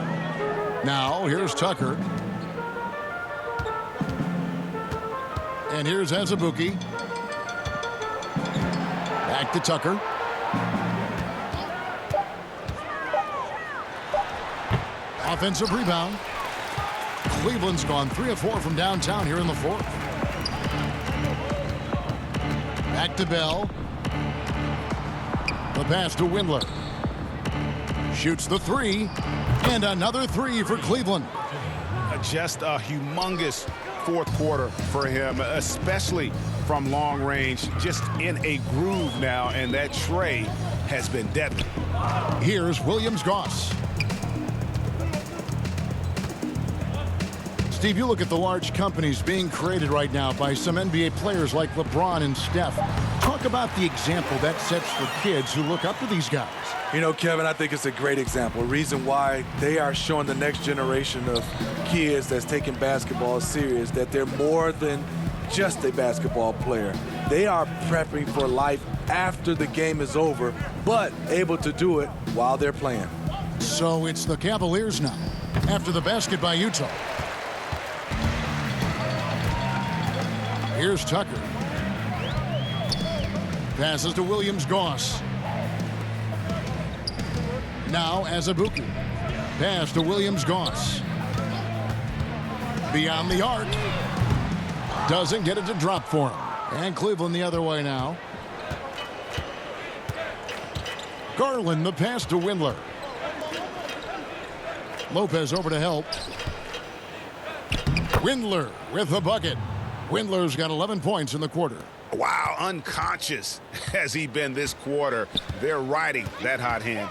Now, here's Tucker. And here's Azubuike. Back to Tucker. Offensive rebound. Cleveland's gone 3 of 4 from downtown here in the fourth. Back to Bell. The pass to Windler. Shoots the three. And another three for Cleveland.
Just a humongous fourth quarter for him, especially from long range. Just in a groove now, and that tray has been deadly.
Here's Williams-Goss. Steve, you look at the large companies being created right now by some NBA players like LeBron and Steph. Talk Talk about the example that sets for kids who look up to these guys.
You know, Kevin, I think it's a great example. Reason why they are showing the next generation of kids that's taking basketball serious, that they're more than just a basketball player. They are prepping for life after the game is over, but able to do it while they're playing.
So it's the Cavaliers now, after the basket by Utah. Here's Tucker. Passes to Williams-Goss. Now Azubuike. Pass to Williams-Goss. Beyond the arc. Doesn't get it to drop for him. And Cleveland the other way now. Garland the pass to Windler. Lopez over to help. Windler with the bucket. Windler's got 11 points in the quarter.
Wow, unconscious has he been this quarter. They're riding that hot hand.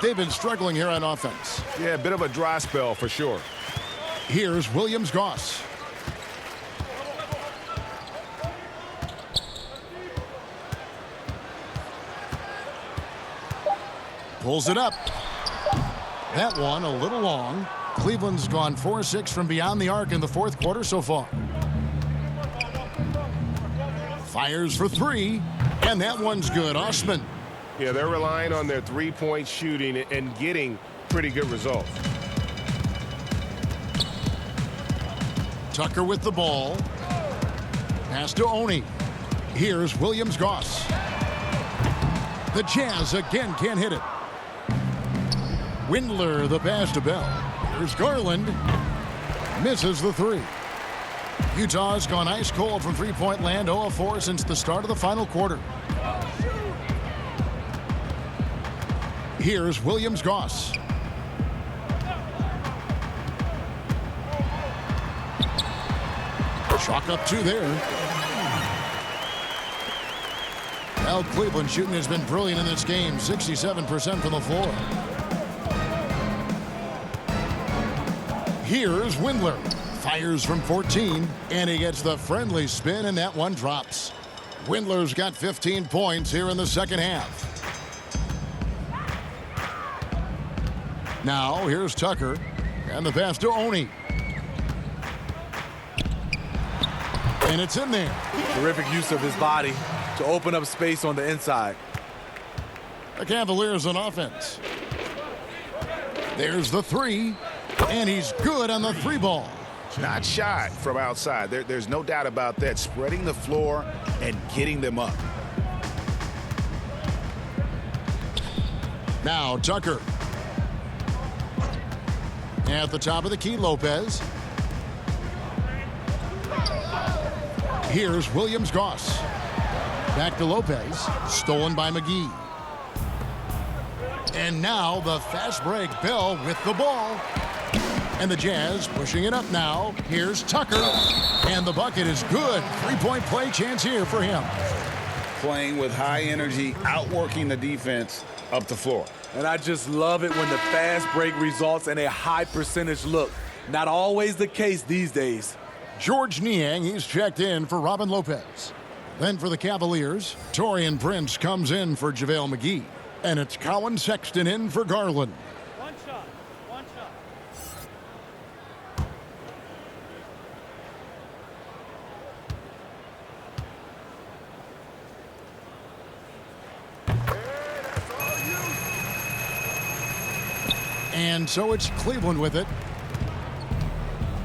They've been struggling here on offense.
Yeah, a bit of a dry spell for sure.
Here's Williams-Goss. Pulls it up. That one a little long. Cleveland's gone 4-6 from beyond the arc in the fourth quarter so far. Fires for three, and that one's good. Osman.
Yeah, they're relying on their three-point shooting and getting pretty good results.
Tucker with the ball. Pass to Oni. Here's Williams-Goss. The Jazz again can't hit it. Windler the pass to Bell. Here's Garland. Misses the three. Utah's gone ice cold from three-point land, 0-4 since the start of the final quarter. Here's Williams-Goss. Chalk up two there. Well, Cleveland shooting has been brilliant in this game, 67% from the floor. Here's Windler. Fires from 14, and he gets the friendly spin, and that one drops. Windler's got 15 points here in the second half. Now, here's Tucker, and the pass to Oni. And it's in there.
Terrific use of his body to open up space on the inside.
The Cavaliers on offense. There's the three, and he's good on the three ball.
Not shy from outside. There's no doubt about that. Spreading the floor and getting them up.
Now Tucker. At the top of the key, Lopez. Here's Williams-Goss. Back to Lopez. Stolen by McGee. And now the fast break. Bell with the ball. And the Jazz pushing it up now. Here's Tucker. And the bucket is good. Three-point play chance here for him.
Playing with high energy, outworking the defense up the floor.
And I just love it when the fast break results in a high percentage look. Not always the case these days.
George Niang, he's checked in for Robin Lopez. Then for the Cavaliers, Taurean Prince comes in for JaVale McGee. And it's Colin Sexton in for Garland.
One shot.
And so it's Cleveland with it.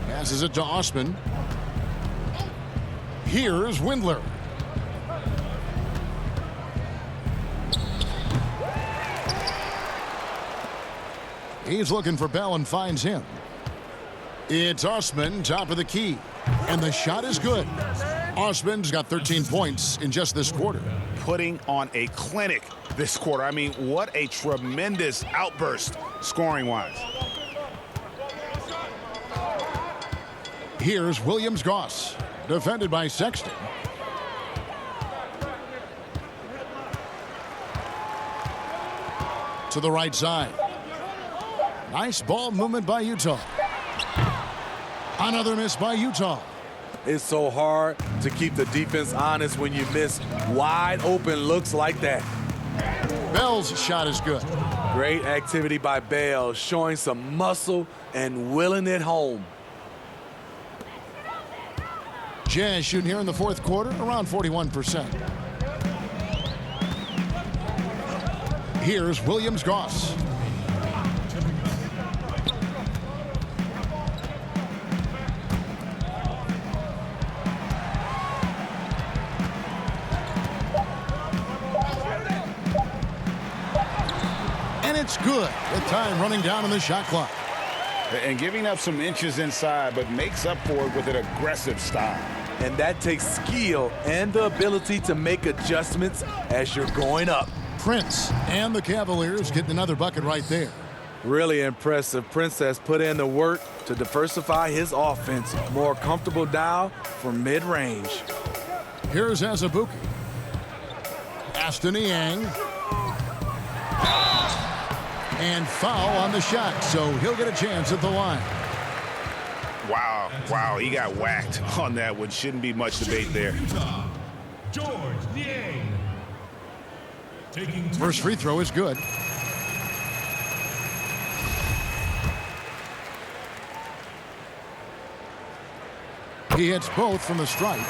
Passes it to Osman. Here's Windler. He's looking for Bell and finds him. It's Osman, top of the key. And the shot is good. Osman's got 13 points in just this quarter.
Putting on a clinic this quarter. I mean, what a tremendous outburst scoring-wise.
Here's Williams-Goss, defended by Sexton. To the right side. Nice ball movement by Utah. Another miss by Utah.
It's so hard to keep the defense honest when you miss wide open looks like that.
Bell's shot is good.
Great activity by Bell, showing some muscle and willing it home.
Jazz shooting here in the fourth quarter, around 41%. Here's Williams-Goss. And it's good with time running down on the shot clock.
And giving up some inches inside, but makes up for it with an aggressive style.
And that takes skill and the ability to make adjustments as you're going up.
Prince and the Cavaliers getting another bucket right there.
Really impressive. Prince has put in the work to diversify his offense. More comfortable down from mid-range.
Here's Azubuike. Aston Niang. And foul on the shot, so he'll get a chance at the line.
Wow, he got whacked on that one. Shouldn't be much debate there.
George Niang.
First free throw is good. He hits both from the stripe.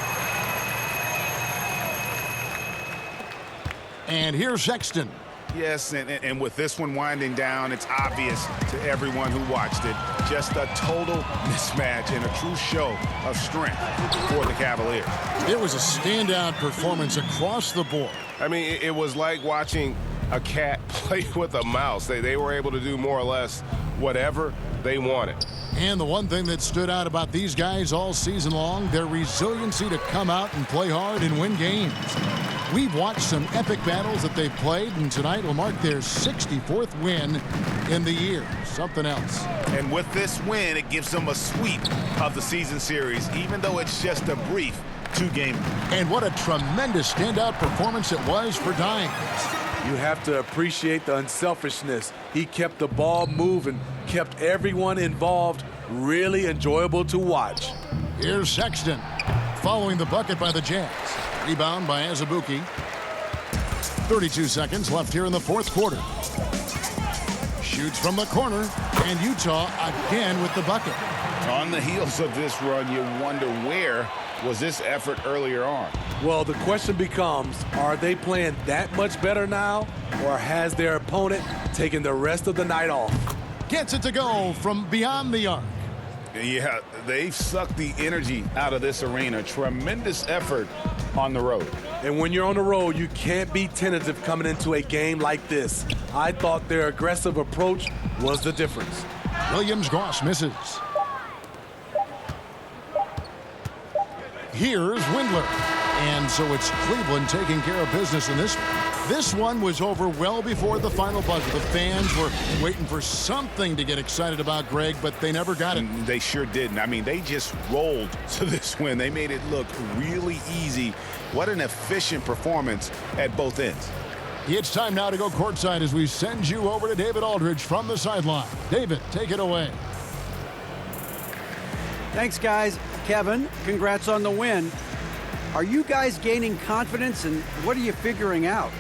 And here's Sexton.
Yes, and with this one winding down, it's obvious to everyone who watched it. Just a total mismatch and a true show of strength for the Cavaliers.
It was a standout performance across the board.
I mean, it was like watching a cat play with a mouse. They were able to do more or less whatever they wanted.
And the one thing that stood out about these guys all season long, their resiliency to come out and play hard and win games. We've watched some epic battles that they've played, and tonight will mark their 64th win in the year. Something else.
And with this win, it gives them a sweep of the season series, even though it's just a brief two-game.
And what a tremendous standout performance it was for Dimes.
You have to appreciate the unselfishness. He kept the ball moving, kept everyone involved, really enjoyable to watch.
Here's Sexton following the bucket by the Jazz. Rebound by Azubuike. 32 seconds left here in the fourth quarter. Shoots from the corner, and Utah again with the bucket.
On the heels of this run, you wonder where was this effort earlier on?
Well, the question becomes, are they playing that much better now, or has their opponent taken the rest of the night off?
Gets it to go from beyond the arc.
Yeah, they've sucked the energy out of this arena. Tremendous effort on the road.
And when you're on the road, you can't be tentative coming into a game like this. I thought their aggressive approach was the difference.
Williams-Goss misses. Here's Windler. And so it's Cleveland taking care of business in this one. This one was over well before the final buzzer. The fans were waiting for something to get excited about, Greg, but they never got it.
They sure didn't. I mean, they just rolled to this win. They made it look really easy. What an efficient performance at both ends.
It's time now to go courtside as we send you over to David Aldridge from the sideline. David, take it away.
Thanks, guys. Kevin, congrats on the win. Are you guys gaining confidence, and what are you figuring out?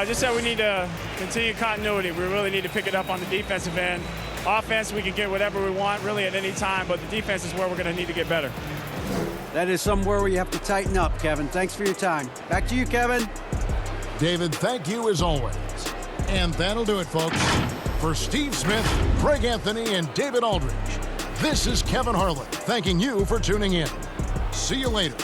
Just that we need to continue continuity. We really need to pick it up on the defensive end. Offense, we can get whatever we want really at any time, but the defense is where we're going to need to get better.
That is somewhere where you have to tighten up, Kevin. Thanks for your time. Back to you, Kevin.
David, thank you as always. And that'll do it, folks. For Steve Smith, Greg Anthony, and David Aldridge, this is Kevin Harlan thanking you for tuning in. See you later.